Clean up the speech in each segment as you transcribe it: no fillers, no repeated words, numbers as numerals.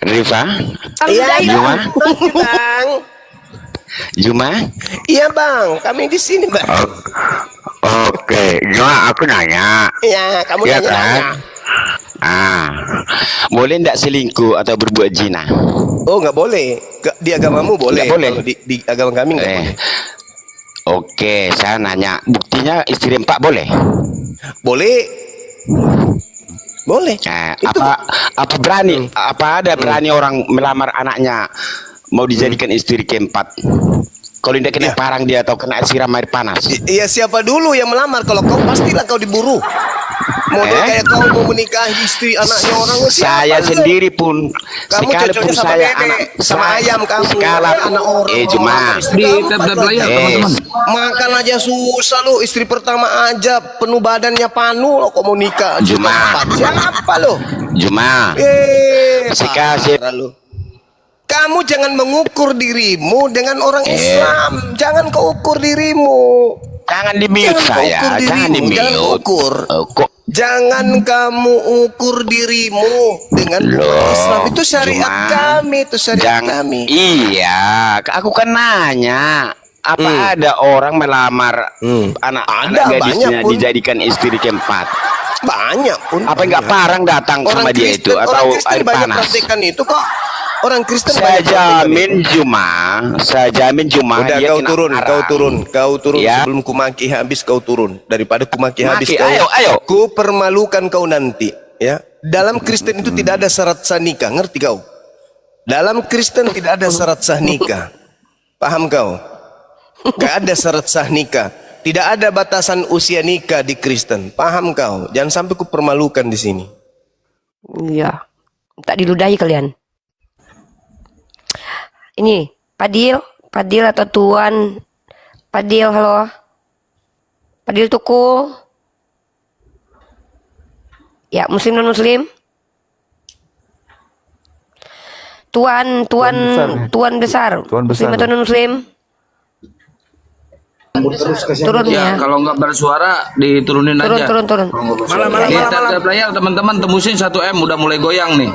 Rifa, Iya Juma, bang. Juma. Iya bang, kami di sini bang. Oke, Juma, aku nanya. Iya, kamu Iya nanya-nanya. kan? Boleh ndak selingkuh atau berbuat zina? Oh nggak boleh. Di agamamu boleh. Nggak boleh. Kalau di agama kami nggak boleh. Oke, saya nanya. Buktinya istri 4 boleh? Boleh. Boleh. Itu Apa berani? Apa ada berani orang melamar anaknya mau dijadikan istri keempat? Kalau tidak kena parang dia atau kena siram air panas. Iya siapa dulu yang melamar? Kalau kau pastilah kau diburu. Model kayak kau mau menikahi istri anaknya orang. Saya sendiri pun Kamu sekalipun cocoknya sama saya bebek, anak sama ayam kamu. Anak orang. Cuma Di tab-tab layar teman-teman. Makan aja susah lu, istri pertama aja penuh badannya panu lo kok mau nikah. Juma. Siapa lo? Juma. Sekasih. Parah lu. Kamu jangan mengukur dirimu dengan orang Islam. Jangan kau ukur dirimu. Jangan di mute saya. Jangan di mute. Jangan ukur. Kok Jangan kamu ukur dirimu dengan Islam. Itu syariat kami, itu syariat kami. Iya, aku kan nanya. Apa ada orang melamar anak gadisnya dijadikan istri keempat? Banyak pun. Apa enggak parang datang sama dia itu atau air panas? Praktekan itu kok. Orang Kristen Saya jamin Juma udah dia kau kena turun, parang. kau turun Ya. sebelum kumaki habis kau turun. Daripada kumaki habis kau. Ayo. Ku permalukan kau nanti, ya. Dalam Kristen itu tidak ada syarat sah nikah, ngerti kau? Dalam Kristen tidak ada syarat sah nikah. Paham kau? Gak ada syarat sah nikah. Tidak ada batasan usia nikah di Kristen. Paham kau? Jangan sampai ku permalukan di sini. Iya. Tak diludahi kalian. Ini Padil atau Tuan Padil, halo. Padil Tuku. Ya, muslim non muslim. Tuan besar. Muslim atau non muslim? Turun Ya, ya. kalau nggak bersuara diturunin aja. Turun. Di tab-tab layar teman-teman tembusin 1M udah mulai goyang nih.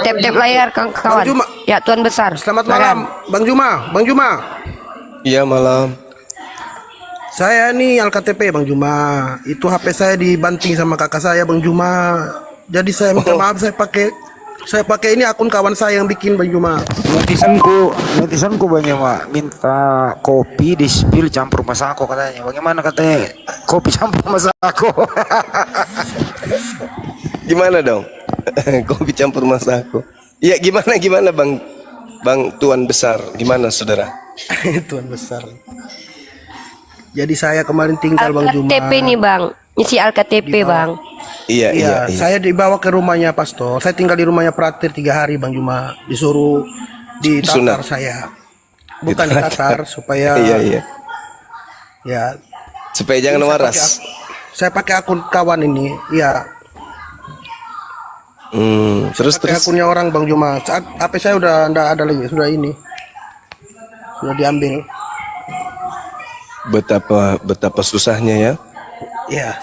Tap layar kawan. Juma. Ya, Tuan besar. Selamat malam, Bang Juma. Iya malam. Saya nih KTP Bang Juma. Itu HP saya dibanting sama kakak saya Bang Juma. Jadi saya minta maaf, saya pakai ini akun kawan saya yang bikin Bang Juma. Netizenku banyak Mak minta kopi di spill campur masako katanya. Bagaimana katanya? Kopi campur masako. Gimana dong? Kopi campur masako. Iya gimana Bang Tuan besar? Gimana saudara? Tuan besar. Jadi saya kemarin tinggal Bang Juma. KTP nih Bang. Isi KTP Bang. Iya. Saya dibawa ke rumahnya pastor. Saya tinggal di rumahnya Pratir 3 hari Bang Juma. Disuruh ditatar saya. Bukan ditatar supaya Iya. ya Supaya jangan waras. saya pakai akun kawan ini. Iya. Terus Pakai akunnya orang Bang Juma. Saat HP saya udah enggak ada lagi, sudah ini. Sudah diambil. Betapa susahnya ya. Ya,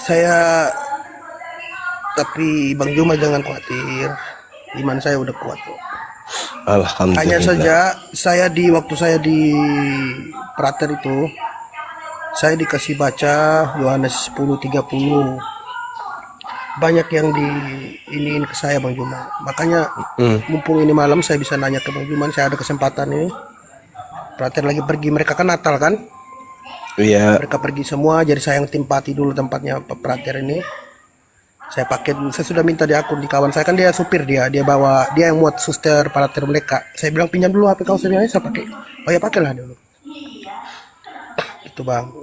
tapi Bang Juma jangan khawatir. Iman saya udah kuat kok. Alhamdulillah. Hanya saja waktu saya di Prater itu saya dikasih baca Yohanes 10:30. Banyak yang ini ke saya Bang Juma. Makanya mumpung ini malam saya bisa nanya ke Bang Juma, saya ada kesempatan ini. Prater lagi pergi, mereka kan Natal kan? Iya. Mereka pergi semua, jadi saya yang tempati dulu tempatnya Prater ini. Saya sudah minta di akun di kawan saya, kan dia supir, dia yang muat suster Prater mereka. Saya bilang pinjam dulu HP kau, saya pakai. Oh ya pakailah dulu. Itu Bang.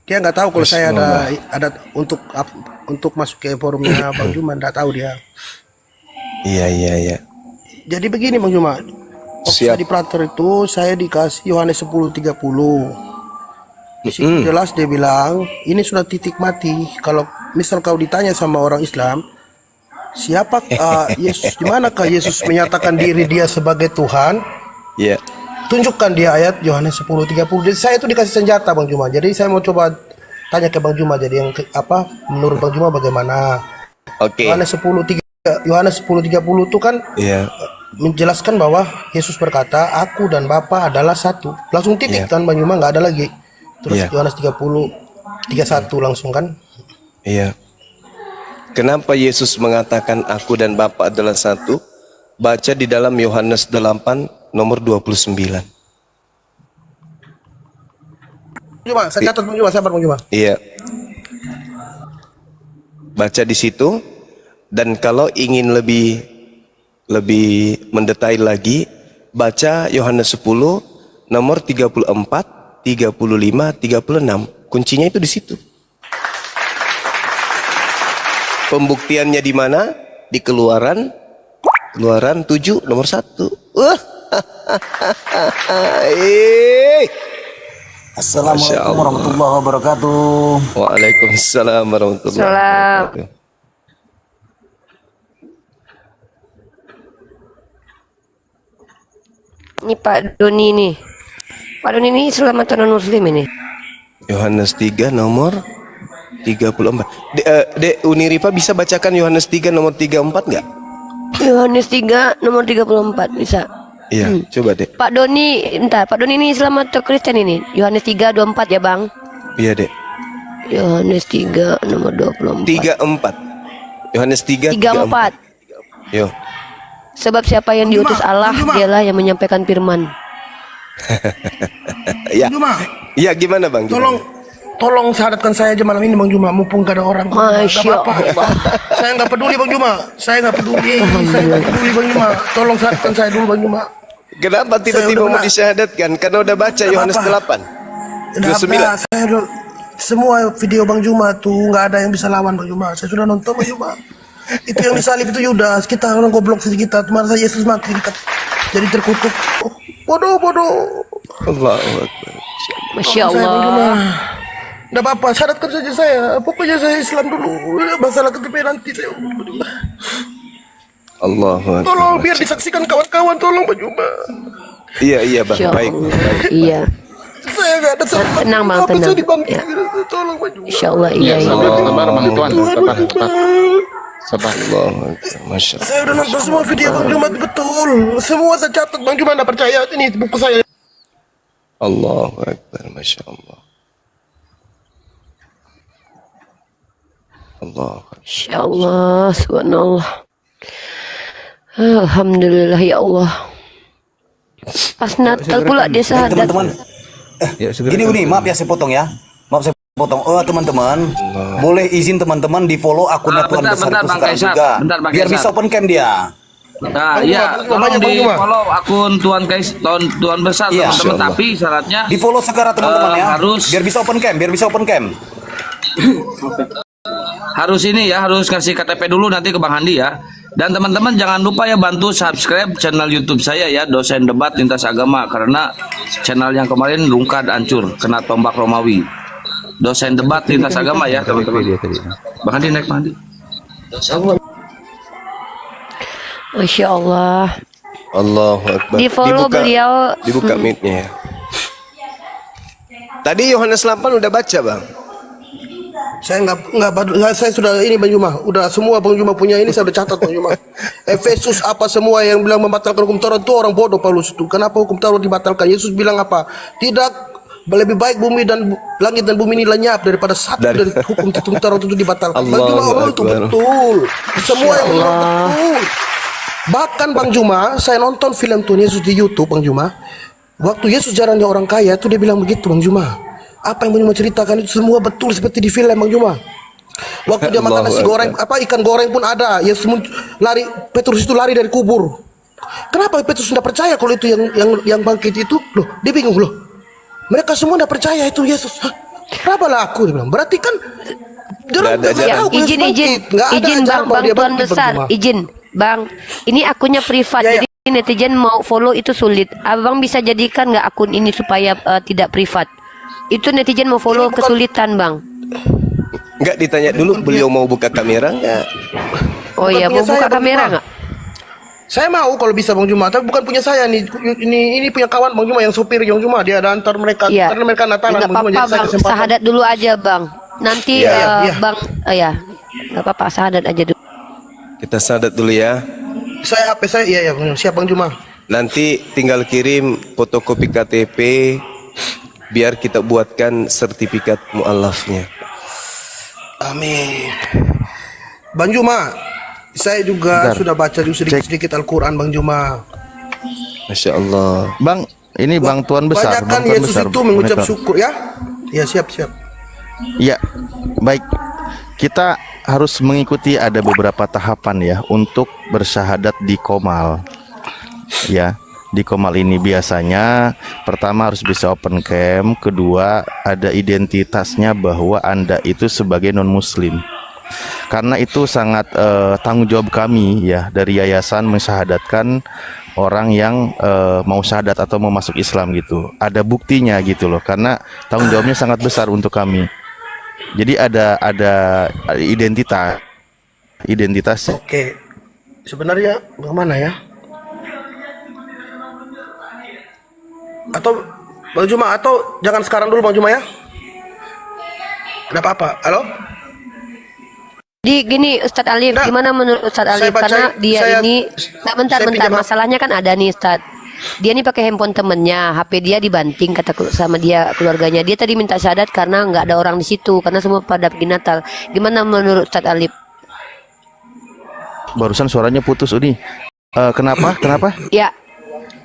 Dia nggak tahu kalau saya ada untuk masuk ke forumnya Bang Juma, nggak tahu dia. Iya. Jadi begini Bang Juma. Waktu saya di Prater itu saya dikasih Yohanes 10:30. Di situ jelas dia bilang, ini sudah titik mati. Kalau misal kau ditanya sama orang Islam, siapa Yesus, di manakah Yesus menyatakan diri dia sebagai Tuhan? Iya. Tunjukkan dia ayat Yohanes 10:30. Jadi saya itu dikasih senjata Bang Juma. Jadi saya mau coba tanya ke Bang Juma. Jadi menurut Bang Juma bagaimana? Oke. Yohanes 10:30 itu kan menjelaskan bahwa Yesus berkata, aku dan Bapa adalah satu. Langsung titik kan Bang Juma, nggak ada lagi. Terus Yohanes 30:31 langsung kan. Iya. Kenapa Yesus mengatakan aku dan Bapa adalah satu? Baca di dalam Yohanes 8 nomor 29. Juma, saya catat Bang Juma, sabar Bang Juma. Iya. Baca di situ, dan kalau ingin lebih mendetail lagi, baca Yohanes 10 nomor 34, 35, 36. Kuncinya itu di situ. Pembuktiannya di mana? Di Keluaran 7 nomor 1. Assalamualaikum warahmatullahi wabarakatuh. Waalaikumsalam warahmatullahi Salam. wabarakatuh. Ini Pak Doni nih. Pak Doni ini selamatan non muslim ini. Yohanes 3 nomor 34. Dek Uniripa bisa bacakan Yohanes 3 nomor 34 enggak? Yohanes 3 nomor 34 bisa. Iya, coba Dek. Pak Doni, bentar. Pak Doni ini Islam atau Kristen ini? Yohanes 3 24 ya, Bang? Iya, Dek. Yohanes 3 nomor 24. 34. Yohanes 3 34. Yo. Sebab siapa yang diutus Allah, dialah yang menyampaikan firman. Iya. Juma, Iya, gimana Bang? Gimana? Tolong syaratkan saya aja malam ini Bang Juma, mumpung gak ada orang. Masya Allah. Saya nggak peduli Bang Juma, saya nggak peduli Bang Juma. Tolong syaratkan saya dulu Bang Juma. Kenapa tiba-tiba mau disyahadatkan? Karena udah baca Yohanes 8. Nah, 29. saya semua video Bang Juma tuh nggak ada yang bisa lawan Bang Juma. Saya sudah nonton Bang Juma. Itu yang disalib itu Yudas, kita orang goblok sih kita. Masa Yesus mati jadi terkutuk. Bodoh. Allahu Akbar. Masya Saya Bang Juma. Allah. Nggak apa-apa, syaratkan saja saya. Pokoknya saya Islam dulu. Masalah KTP nanti saya. Allahu Akbar. Tolong biar disaksikan kawan-kawan, tolong Bang Juma. Iya Bang, Masya baik. Allah. Iya. Saya nggak ada salah. Tenang, Bang, Apa tenang. saya dibantu? Ya. Tolong Bang Juma. Insya Allah, iya. Iya, sabar Bang Tuan. Sabar. Sabar. Allahu Akbar. Masya Allah. Saya udah nonton semua video Bang Juma betul. Semua saya catat Bang Juma, nggak percaya. Ini buku saya. Allahu Akbar. Masya Allah. Allah. Insya Allah, subhanallah. Alhamdulillah ya Allah. Pas Natal pula dia syahadat. Teman-teman, gini Uni, maaf ya saya potong ya. Maaf saya potong. Teman-teman, boleh izin teman-teman di follow akunnya Tuan Bentar, Besar bentar, itu Bang sekarang Kaisar. juga. Bentar, Bang Biar Kaisar. bisa open cam dia. Nah, iya, tolong banyak, Bang di Juma. follow akun Tuan Tuan Besar Iya. teman-teman, tapi syaratnya Di follow sekarang teman-teman ya. harus- Biar bisa open cam, harus ini ya, harus kasih KTP dulu nanti ke Bang Handi ya. Dan teman-teman jangan lupa ya bantu subscribe channel YouTube saya ya, Dosen Debat Lintas Agama, karena channel yang kemarin rungkad hancur kena tombak Romawi. Dosen Debat Lintas Agama ya teman-teman. Bang Handi naik Bang Handi. Masya Allah. Allahu Akbar. Di follow beliau. Dibuka mic-nya ya. Tadi Yohanes 8 udah baca Bang. Saya nggak, saya sudah ini Bang Juma, udah semua Bang Juma punya ini saya udah catat Bang Juma. Efesus apa semua yang bilang membatalkan hukum Taurat itu orang bodoh Paulus itu. Kenapa hukum Taurat dibatalkan? Yesus bilang apa? Tidak, lebih baik bumi dan langit dan bumi ini lenyap daripada satu dari hukum Taurat itu dibatalkan. Bang Juma, Allahu Allah itu Akbar. betul. Semua yang bilang betul. Bahkan Bang Juma, saya nonton film Tuhan Yesus di YouTube Bang Juma. Waktu Yesus jarang dia orang kaya itu dia bilang begitu Bang Juma. Apa yang Bang Juma ceritakan itu semua betul seperti di film Bang Juma. Waktu dia makan nasi Allahu goreng, ikan goreng pun ada. Yesus lari, Petrus itu lari dari kubur. Kenapa Petrus tidak percaya kalau itu yang bangkit itu? Loh, dia bingung loh. Mereka semua tidak percaya itu Yesus. Hah? Kenapa lah aku? Dia bilang. Berarti kan dia Nggak ada nggak ajaran. tahu Yesus Izin bangkit. Nggak ada izin ajaran Bang, bahwa Bang dia Tuan bangkit, Bang Besar, Juma. izin Bang. Ini akunnya privat, Ya, ya. jadi netizen mau follow itu sulit. Abang bisa jadikan nggak akun ini supaya tidak privat? Itu netizen mau follow Ini bukan- kesulitan Bang. Enggak ditanya dulu beliau mau buka kamera enggak? Oh Bukan iya, punya mau saya, buka Bang kamera Juma. nggak? Saya mau kalau bisa Bang Juma, tapi bukan punya saya nih. Ini punya kawan Bang Juma yang sopir Bang Juma. Dia ada antar mereka, Iya. karena mereka Natalan Nggak Bang Juma. apa-apa Jadi saya Bang, kesempatan. sahadat dulu aja Bang. Nanti Iya, iya, iya. Bang, ya nggak apa-apa, sahadat aja dulu. Kita sadat dulu ya. Saya HP saya, iya ya, siap Bang Juma. Nanti tinggal kirim fotokopi KTP biar kita buatkan sertifikat mualafnya. Amin. Bang Juma, saya juga sudah baca juga sedikit-sedikit Al-Quran Bang Juma. Masya Allah. Bang, ini Bang Tuan besar. Banyakkan Bang Tuan Yesus besar, itu mengucap monitor. syukur ya. Ya siap. Ya, baik. Kita harus mengikuti ada beberapa tahapan ya untuk bersyahadat di Qomal. Ya, di Qomal ini biasanya pertama harus bisa open cam, kedua ada identitasnya bahwa Anda itu sebagai non-muslim. Karena itu sangat tanggung jawab kami ya dari yayasan mensyahadatkan orang yang mau syahadat atau mau masuk Islam gitu. Ada buktinya gitu loh, karena tanggung jawabnya sangat besar untuk kami. Jadi ada identitas. Oke. Sebenarnya bagaimana ya? Atau Bang Juma, atau jangan sekarang dulu Bang Juma ya? Ada apa-apa? Halo? Di gini Ustadz Alif, Nah, gimana menurut Ustadz saya Alif? baca- Karena dia saya- ini, nah, bentar, saya pinjam- masalahnya kan ada nih Ustadz. Dia nih pakai handphone temennya, HP dia dibanting kata sama dia keluarganya. Dia tadi minta syahadat karena nggak ada orang di situ, karena semua pada pergi Natal. Gimana menurut Ustadz Alif? Barusan suaranya putus Udi. Kenapa? Ya,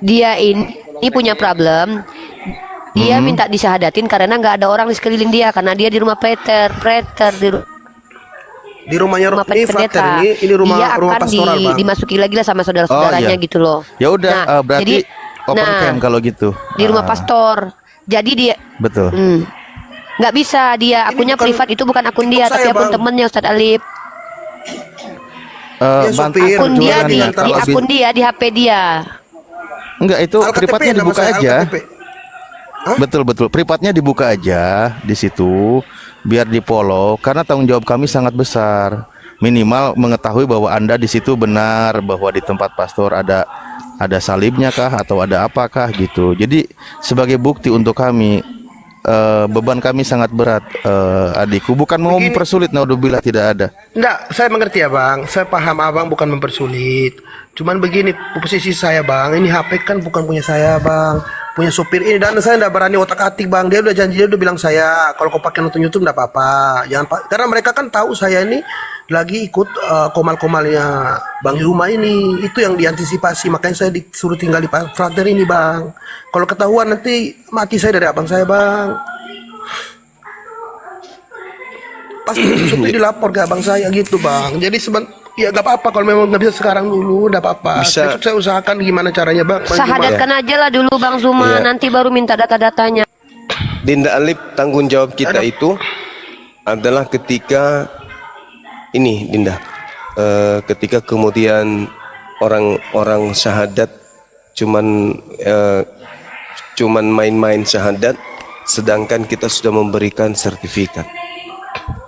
dia ini punya problem. Dia minta disyahadatin karena nggak ada orang di sekeliling dia, karena dia di rumah Peter Di rumahnya rumah ini pendeta. frater ini rumah Dia rumah akan pastoral Bang. dimasuki lagi lah sama saudara-saudaranya Oh, iya. gitu loh. Ya udah, berarti open cam kalau gitu. Di rumah pastor. Jadi dia Betul. nggak bisa, dia akunnya bukan privat, itu bukan akun dia, saya, tapi akun Bang. temennya Ustadz Alif. Dia Bantu sopir. Akun dia jangan di nggak tahu, Abi. akun dia di HP dia. Enggak, itu Al-KTP privatnya nama dibuka saya, aja. Al-KTP. Betul, privatnya dibuka aja di situ biar di-follow, karena tanggung jawab kami sangat besar. Minimal mengetahui bahwa Anda di situ benar, bahwa di tempat pastor ada salibnya kah atau ada apakah gitu. Jadi sebagai bukti untuk kami, beban kami sangat berat, adikku. Bukan mau mempersulit, naudzubillah, tidak ada. Enggak, saya mengerti ya Bang. Saya paham Abang bukan mempersulit. Cuman begini posisi saya Bang. Ini HP kan bukan punya saya Bang. Punya sopir ini, dan saya enggak berani otak-atik Bang. Dia udah janji, dia udah bilang saya kalau kau pakai nonton YouTube enggak apa-apa. Jangan karena mereka kan tahu saya ini lagi ikut komal-komalnya Bang Yuma ini. Itu yang diantisipasi, makanya saya disuruh tinggal di frater ini Bang. Kalau ketahuan nanti mati saya dari abang saya Bang. Pasti supaya dilapor ke abang saya gitu Bang. Jadi ya gak apa-apa kalau memang nggak bisa sekarang dulu, gak apa-apa. Bisa. Besok saya usahakan gimana caranya Bang. Syahadatkan aja lah dulu Bang Zuma, Iya. nanti baru minta data-datanya. Dinda Alif, tanggung jawab kita itu adalah ketika ini Dinda, ketika kemudian orang-orang syahadat cuman main-main syahadat, sedangkan kita sudah memberikan sertifikat.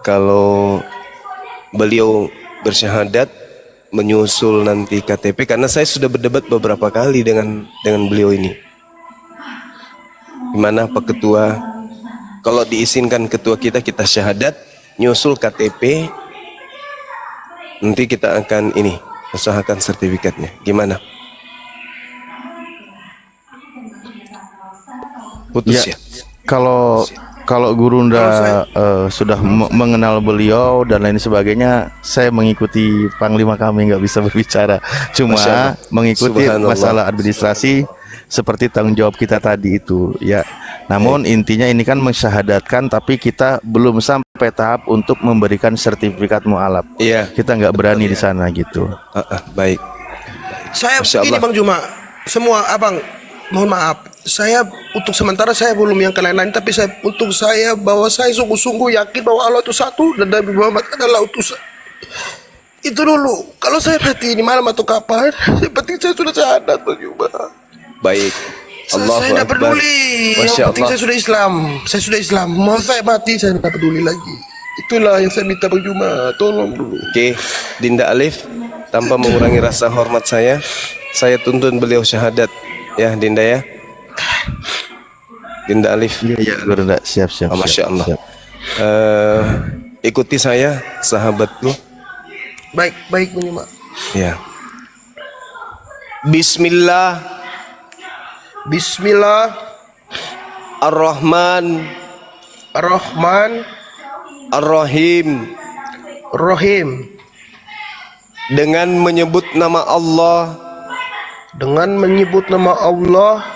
Kalau beliau bersyahadat menyusul nanti KTP, karena saya sudah berdebat beberapa kali dengan beliau ini. Gimana Pak Ketua, kalau diizinkan ketua kita syahadat, nyusul KTP, nanti kita akan usahakan sertifikatnya. Gimana? Putus ya? Kalau Gurunda sudah mengenal beliau dan lain sebagainya, saya mengikuti Panglima kami, nggak bisa berbicara. Masya Cuma Allah. mengikuti Subhanallah. masalah administrasi seperti tanggung jawab kita tadi itu, ya. Namun intinya ini kan mensyahadatkan, tapi kita belum sampai tahap untuk memberikan sertifikat mualaf. Iya. Kita nggak berani di sana gitu. Baik. Saya Masya begini Allah. Bang Juma, semua abang mohon maaf, saya untuk sementara saya belum yang ke lain-lain, tapi bahwa saya sungguh-sungguh yakin bahwa Allah itu satu dan Nabi Muhammad adalah utusan. Itu dulu. Kalau saya mati ini malam atau kapan, yang penting saya sudah syahadat Bang Juma. Baik. Saya tidak peduli. Yang Masya penting Allah. saya sudah Islam. Saya sudah Islam. Mau saya mati saya tidak peduli lagi. Itulah yang saya minta Bang Juma. Tolong dulu. Oke, Dinda Alif, tanpa mengurangi rasa hormat saya tuntun beliau syahadat. Ya, Dinda ya. Dinda Alif. Iya, Gurunda, siap. Masya Allah. siap. Ikuti saya, sahabatku. Baik Bang Juma. Ya. Bismillah Bismillah Ar-Rahman Ar-Rahman Ar-Rahim. Rahim. Dengan menyebut nama Allah Dengan menyebut nama Allah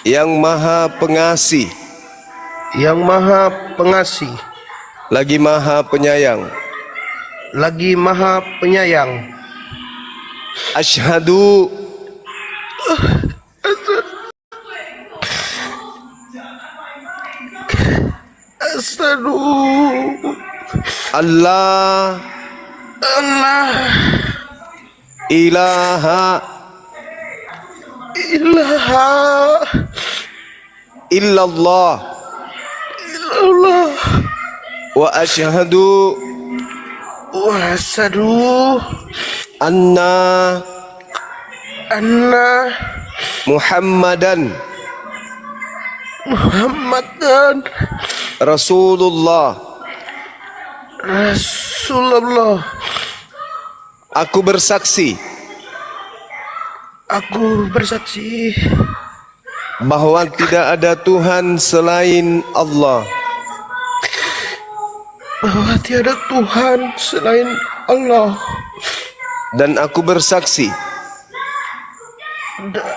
yang Maha Pengasih yang Maha Pengasih lagi Maha Penyayang. lagi Maha Penyayang. Asyhadu Asyhadu Allah Allah ilaha ilaha illallah illallah wa asyhadu wa asyhadu anna anna Muhammadan Muhammadan Rasulullah. Rasulullah. Aku bersaksi Aku bersaksi bahwa tidak ada Tuhan selain Allah, bahwa tiada Tuhan selain Allah, dan aku bersaksi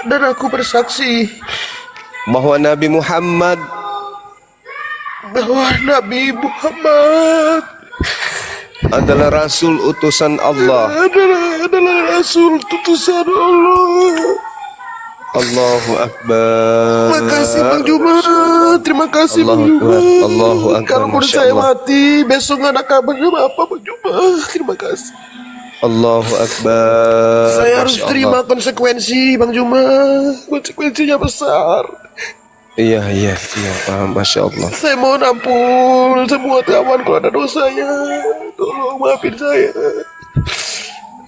dan aku bersaksi bahwa Nabi Muhammad bahwa Nabi Muhammad adalah Rasul utusan Allah. adalah Rasul utusan Allah. Allahu Akbar. Terima kasih Bang Juma. Terima kasih Bang Allahu Juma. Akbar. Allahu Akbar. Kalau pun Masya saya Allah. mati, besok nggak ada kabar sama apa Bang Juma. Terima kasih. Allahu Akbar. Saya harus Masya terima Allah. konsekuensi Bang Juma. Konsekuensinya besar. Iya, paham. Masya Allah. Saya mohon ampun semua kawan kalau ada dosanya. Tolong maafin saya.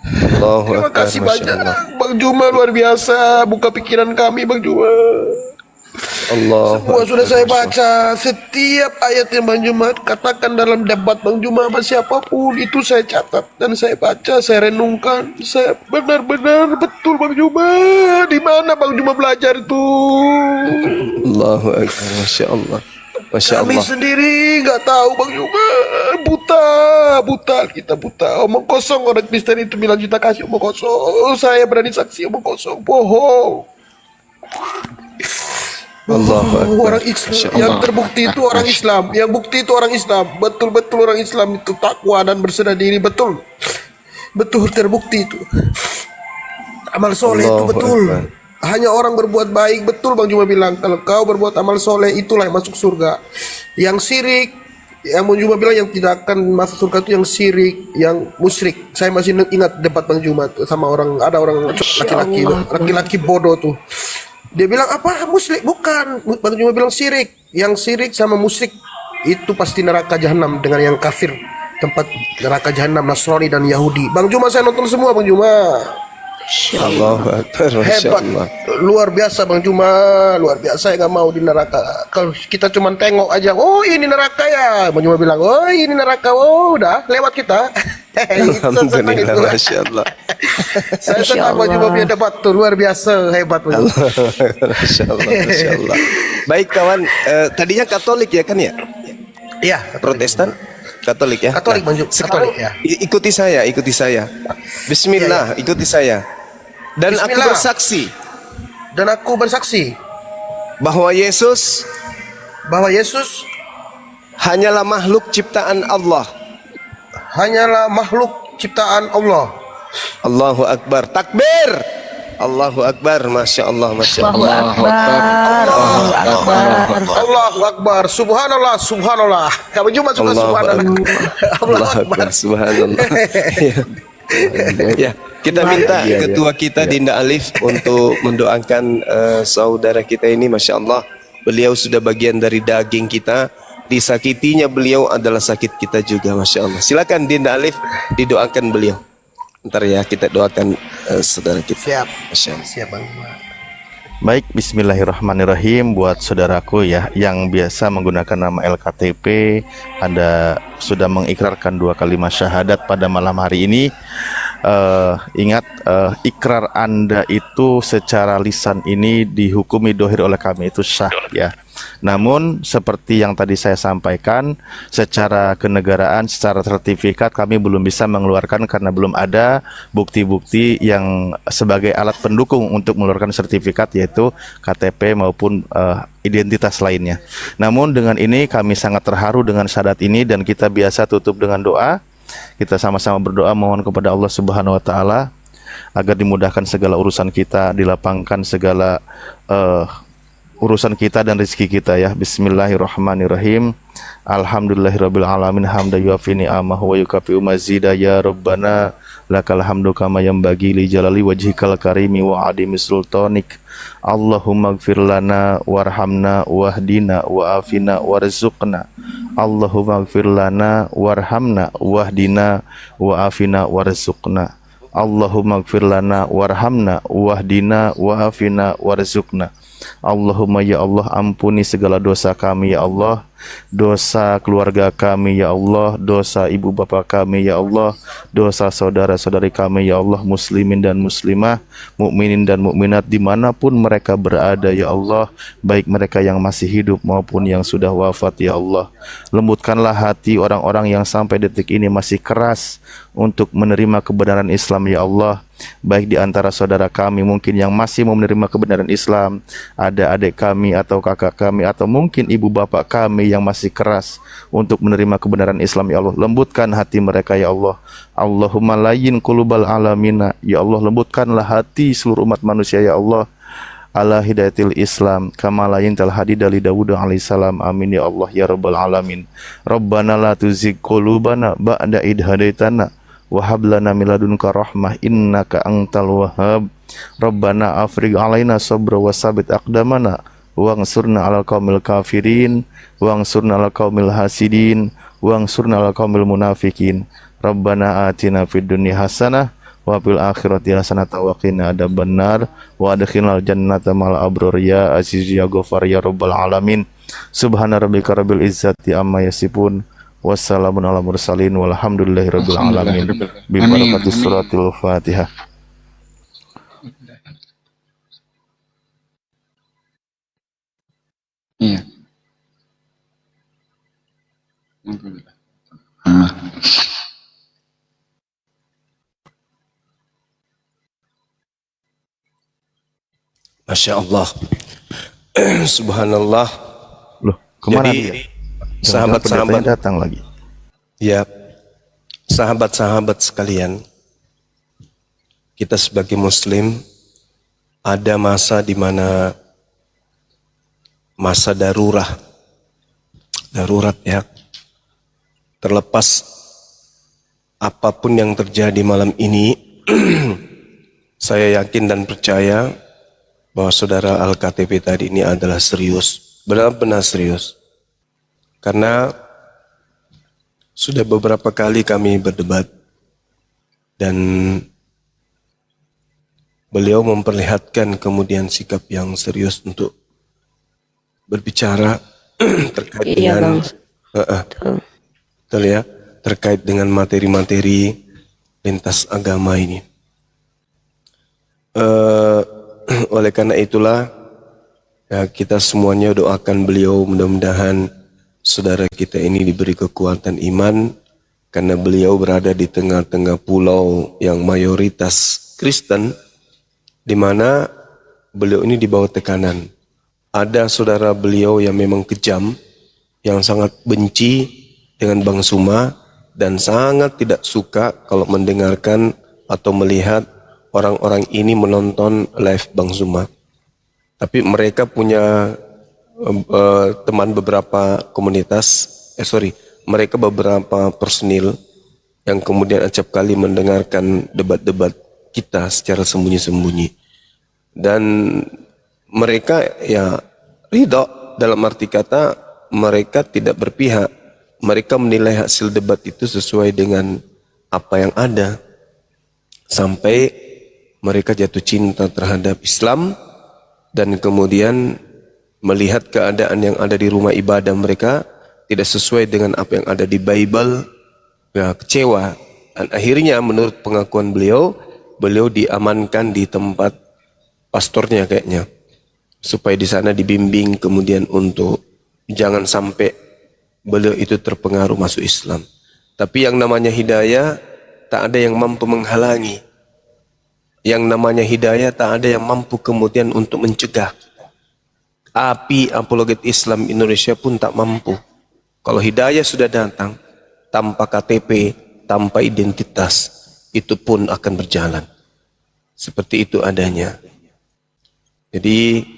Allahu Terima Akbar. kasih Masya banyak Allah. Bang Juma, luar biasa buka pikiran kami Bang Juma. Allahu Semua sudah Akbar, saya Masya Allah. baca. Setiap ayat yang Bang Juma katakan dalam debat Bang Juma sama siapapun, itu saya catat dan saya baca, saya renungkan. Saya benar-benar betul Bang Juma. Di mana Bang Juma belajar itu? Allahu Akbar. Masya Allah. Masya Kami Allah. sendiri nggak tahu Bang Juma. Buta, kita buta. Omong kosong orang Kristen itu bilang kita kasih omong kosong. Saya berani saksi omong kosong, bohong. Allahu Akbar. Orang Islam Masya yang Allah. terbukti itu orang Islam, yang bukti itu orang Islam, betul-betul orang Islam itu takwa dan berserah diri, betul terbukti itu. Amal soleh itu Allahu betul. Akbar. Hanya orang berbuat baik, betul Bang Juma bilang, kalau kau berbuat amal soleh itulah yang masuk surga. Yang syirik, yang Bang Juma bilang yang tidak akan masuk surga itu yang syirik, yang musyrik. Saya masih ingat debat Bang Juma tuh sama orang, ada orang laki-laki bodoh tuh. Dia bilang apa musyrik? Bukan. Bang Juma bilang syirik. Yang syirik sama musyrik itu pasti neraka jahanam dengan yang kafir. Tempat neraka jahanam Nasrani dan Yahudi. Bang Juma saya nonton semua Bang Juma. Allahu Akbar. Masya Hebat. Allah. Luar biasa Bang Juma. Luar biasa. Saya nggak mau di neraka. Kalau kita cuma tengok aja, oh ini neraka ya. Bang Juma bilang, oh ini neraka. Oh udah lewat kita. Alhamdulillah. Masya Allah. Saya senang Bang Juma punya debat tuh. Luar biasa. Hebat Bang Juma. Masya Allah. Masya Allah. Baik kawan, tadinya Katolik ya kan ya? Iya. Protestan? Katolik ya? Katolik, Bang Jum. Sekarang Katolik, ya. ikuti saya. Bismillah, ikuti saya. Dan aku Bismillah. bersaksi Dan aku bersaksi bahwa Yesus bahwa Yesus hanyalah makhluk ciptaan Allah. hanyalah makhluk ciptaan Allah. Allahu Akbar. Takbir. Allahu Akbar. Masya Allah. Masya Allah. Allahu Akbar. Subhanallah, subhanallah. Kamu cuma suka Allahu subhanallah. Akbar. Allahu Allahu Akbar. Akbar. Subhanallah. Ya, kita minta ketua kita Dinda Alif untuk mendoakan saudara kita ini. Masya Allah, beliau sudah bagian dari daging kita. Disakitinya beliau adalah sakit kita juga. Masya Allah. Silakan Dinda Alif didoakan beliau. Ntar ya kita doakan saudara kita. Siap. Masya Allah. Siap Bang. Baik, bismillahirrahmanirrahim buat saudaraku ya yang biasa menggunakan nama LKTP, Anda sudah mengikrarkan 2 kalimat syahadat pada malam hari ini. ingat ikrar Anda itu secara lisan ini dihukumi dohir oleh kami itu sah ya. Namun seperti yang tadi saya sampaikan, secara kenegaraan, secara sertifikat kami belum bisa mengeluarkan karena belum ada bukti-bukti yang sebagai alat pendukung untuk mengeluarkan sertifikat, yaitu KTP maupun identitas lainnya. Namun dengan ini kami sangat terharu dengan syahadat ini, dan kita biasa tutup dengan doa. Kita sama-sama berdoa mohon kepada Allah Subhanahu wa taala agar dimudahkan segala urusan kita, dilapangkan segala urusan kita dan rezeki kita ya. Bismillahirrahmanirrahim. Alhamdulillahirabbil alamin hamdan yuafi ni'amahu wa yukafi'u mazida ya rabbana lakal hamdu kama yanbaghi li jalali wajhikal karimi wa adimi sultanik. Allahumma ighfir lana warhamna wahdina wa'afina warzuqna. Allahumma ighfir lana warhamna wahdina wa'afina warzuqna. Allahumma ighfir lana warhamna wahdina wa'afina warzuqna. Allahumma ya Allah, ampuni segala dosa kami ya Allah, dosa keluarga kami ya Allah, dosa ibu bapa kami ya Allah, dosa saudara-saudari kami ya Allah, muslimin dan muslimah, mukminin dan mukminat dimanapun mereka berada ya Allah, baik mereka yang masih hidup maupun yang sudah wafat ya Allah. Lembutkanlah hati orang-orang yang sampai detik ini masih keras untuk menerima kebenaran Islam ya Allah. Baik di antara saudara kami mungkin yang masih mau menerima kebenaran Islam, ada adik kami atau kakak kami, atau mungkin ibu bapak kami yang masih keras untuk menerima kebenaran Islam ya Allah. Lembutkan hati mereka ya Allah. Allahumma layyin qulubal alamina, ya Allah, lembutkanlah hati seluruh umat manusia ya Allah, ala hidayatil Islam kama layyin tal hadida li Dawud alaihissalam. Amin ya Allah ya rabbal alamin. Rabbana la tuzigh qulubana ba'da idh hadaitana wa hab lana min ladunka rahmah innaka antal wahhab. Rabbana afrigh alaina sabra wa sabit aqdamana wangsurna 'alal qaumil kafirin wangsurna 'alal qaumil hasidin wangsurna 'alal qaumil munafikin. Rabbana atina fid dunya hasanah wa fil akhirati hasanah wa qina adzabannar wa adkhilnal jannata ma'al abrar ya aziz ya ghafar ya rabbal alamin. Subhana rabbika rabbil izzati amma yasifun. Wassalamun ala mursalin walhamdulillahi rabbil alamin. Bi barakatis suratul Fatihah. Iya. Masya Allah. Subhanallah. Loh, kemana Jadi, dia? sahabat-sahabat datang lagi. ya, sahabat-sahabat sekalian, kita sebagai muslim ada masa di mana masa darurat ya. Terlepas apapun yang terjadi malam ini, saya yakin dan percaya bahwa saudara Al-KTP tadi ini adalah serius, benar-benar serius. Karena sudah beberapa kali kami berdebat dan beliau memperlihatkan kemudian sikap yang serius untuk berbicara terkait dengan betul ya, terkait dengan materi-materi lintas agama ini. Oleh karena itulah ya, kita semuanya doakan beliau, mudah-mudahan saudara kita ini diberi kekuatan iman, karena beliau berada di tengah-tengah pulau yang mayoritas Kristen, di mana beliau ini di bawah tekanan. Ada saudara beliau yang memang kejam, yang sangat benci dengan Bang Suma dan sangat tidak suka kalau mendengarkan atau melihat orang-orang ini menonton live Bang Suma. Tapi mereka punya teman beberapa komunitas, mereka beberapa personil yang kemudian acap kali mendengarkan debat-debat kita secara sembunyi-sembunyi. Dan mereka ya ridho, dalam arti kata mereka tidak berpihak. Mereka menilai hasil debat itu sesuai dengan apa yang ada. Sampai mereka jatuh cinta terhadap Islam dan kemudian melihat keadaan yang ada di rumah ibadah mereka tidak sesuai dengan apa yang ada di Bible, ya kecewa Dan akhirnya menurut pengakuan beliau, beliau diamankan di tempat pastornya kayaknya. Supaya di sana dibimbing kemudian untuk jangan sampai beliau itu terpengaruh masuk Islam. Tapi yang namanya hidayah, tak ada yang mampu menghalangi. Yang namanya hidayah, tak ada yang mampu kemudian untuk mencegah. Api apologet Islam Indonesia pun tak mampu. Kalau hidayah sudah datang, tanpa KTP, tanpa identitas, itu pun akan berjalan. Seperti itu adanya. Jadi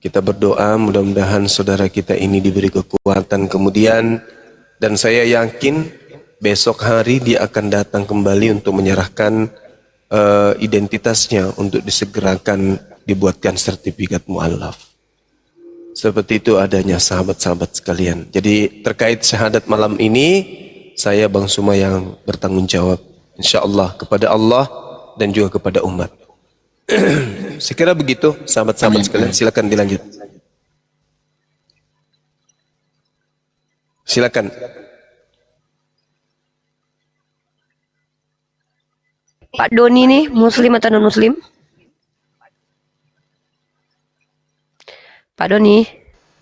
kita berdoa mudah-mudahan saudara kita ini diberi kekuatan kemudian, dan saya yakin besok hari dia akan datang kembali untuk menyerahkan identitasnya untuk disegerakan dibuatkan sertifikat mu'alaf. Seperti itu adanya sahabat-sahabat sekalian. Jadi terkait syahadat malam ini, saya Bang Suma yang bertanggung jawab, insyaallah kepada Allah dan juga kepada umat. Sekira begitu, sahabat-sahabat sekalian. Silakan dilanjut. Silakan. Pak Doni nih, muslim atau non muslim? Pak Doni.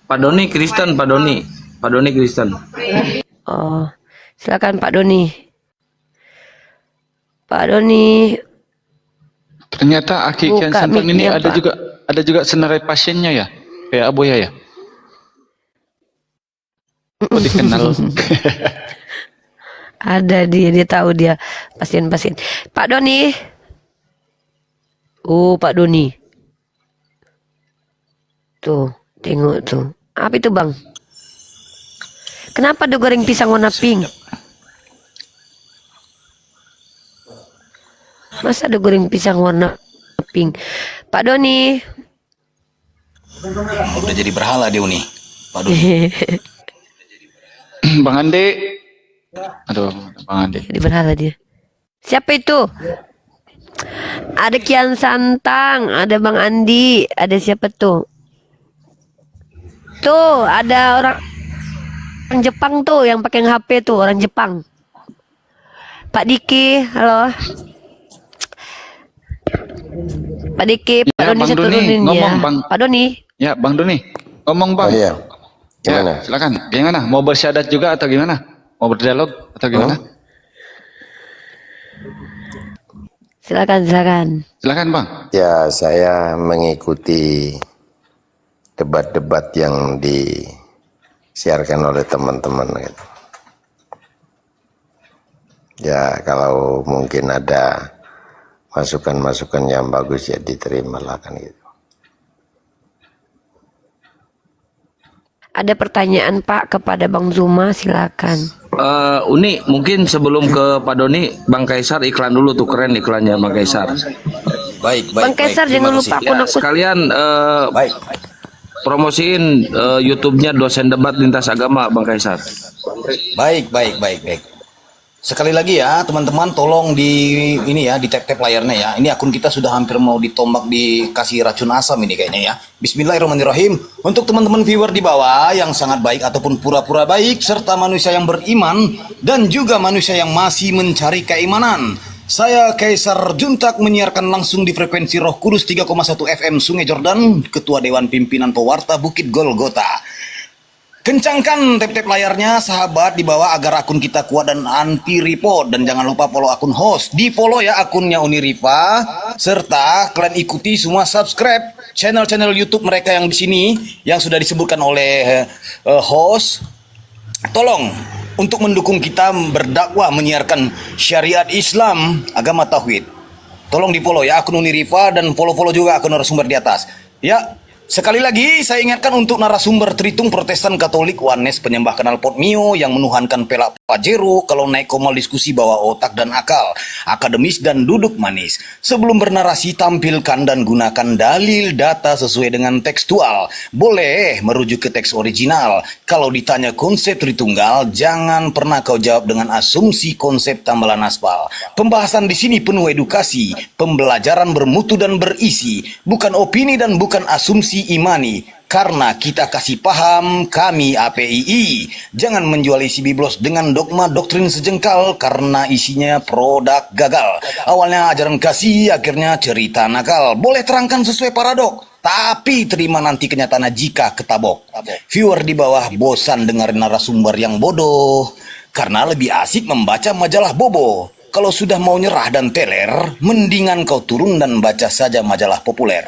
Pak Doni Kristen, Pak Doni. Pak Doni Kristen. Oh, silakan Pak Doni. Pak Doni. Ternyata Aki Kian Buka Santang ini mic-nya, Pak. ada juga senarai pasiennya ya, kayak Aboya ya. Oh, dikenal. Ada dia tahu dia pasien-pasien. Pak Doni. Oh, Pak Doni. Tuh, tengok tuh. Apa itu, Bang? Kenapa ada goreng pisang warna pink? Masa ada goreng pisang warna pink? Pak Doni. Udah jadi berhala dia nih, Pak Doni. Bang Ande. Aduh, Bang Ande. Jadi berhala dia. Siapa itu? Ada Kian Santang, ada Bang Andi, ada siapa tuh? Tuh, ada orang Jepang tuh yang pakai HP tuh, orang Jepang. Pak Diki, halo. Pak Diki, Pak Ya, Doni Bang saya Doni, turunin ngomong, ya. Bang. Pak Doni. Ya, Bang Doni. Ngomong, Bang. Oh iya. Gimana? Ya, silakan. Gimana? Mau bersyahadat juga atau gimana? Mau berdialog atau gimana? Silakan. Silakan, Bang. Ya, saya mengikuti debat-debat yang disiarkan oleh teman-teman gitu. Ya, kalau mungkin ada masukan-masukan yang bagus ya diterimalah kan gitu. Ada pertanyaan Pak kepada Bang Zuma, silakan. Uni, mungkin sebelum ke Pak Doni, Bang Kaisar iklan dulu tuh, keren iklannya Bang Kaisar. Baik, Bang Kaisar jangan lupa Ya, akun sekalian Baik. promosiin YouTube-nya Dosen Debat Lintas Agama, Bang Kaisar. Baik. Sekali lagi ya, teman-teman, tolong di tap-tap layarnya ya. Ini akun kita sudah hampir mau ditombak, dikasih racun asam ini kayaknya ya. Bismillahirrahmanirrahim. Untuk teman-teman viewer di bawah yang sangat baik ataupun pura-pura baik, serta manusia yang beriman dan juga manusia yang masih mencari keimanan. Saya Kaisar Juntak menyiarkan langsung di frekuensi Roh Kudus 3,1 FM Sungai Jordan, Ketua Dewan Pimpinan Pewarta Bukit Golgota. Kencangkan tap-tap layarnya sahabat di bawah agar akun kita kuat dan anti report, dan jangan lupa follow akun host. Di follow ya akunnya Uni Rifa, serta kalian ikuti semua subscribe channel-channel YouTube mereka yang di sini yang sudah disebutkan oleh host. Tolong untuk mendukung kita berdakwah menyiarkan syariat Islam, agama tauhid. Tolong di follow ya akun Uni Rifa, dan follow juga akun narasumber di atas. Ya. Sekali lagi saya ingatkan untuk narasumber Tritung Protestan Katolik Wanes penyembah knalpot Mio yang menuhankan pelak Pajero kalau naik komal diskusi bawa otak dan akal, akademis dan duduk manis. Sebelum bernarasi tampilkan dan gunakan dalil data sesuai dengan tekstual. Boleh merujuk ke teks original. Kalau ditanya konsep Tritunggal, jangan pernah kau jawab dengan asumsi konsep tambalan aspal. Pembahasan di sini penuh edukasi, pembelajaran bermutu dan berisi, bukan opini dan bukan asumsi imani. Karena kita kasih paham, kami APII. Jangan menjual isi biblos dengan dogma doktrin sejengkal karena isinya produk gagal. Awalnya ajaran kasih, akhirnya cerita nakal. Boleh terangkan sesuai paradok, tapi terima nanti kenyataannya jika ketabok. Viewer di bawah bosan dengar narasumber yang bodoh, karena lebih asik membaca majalah bobo. Kalau sudah mau nyerah dan teler, mendingan kau turun dan baca saja majalah populer.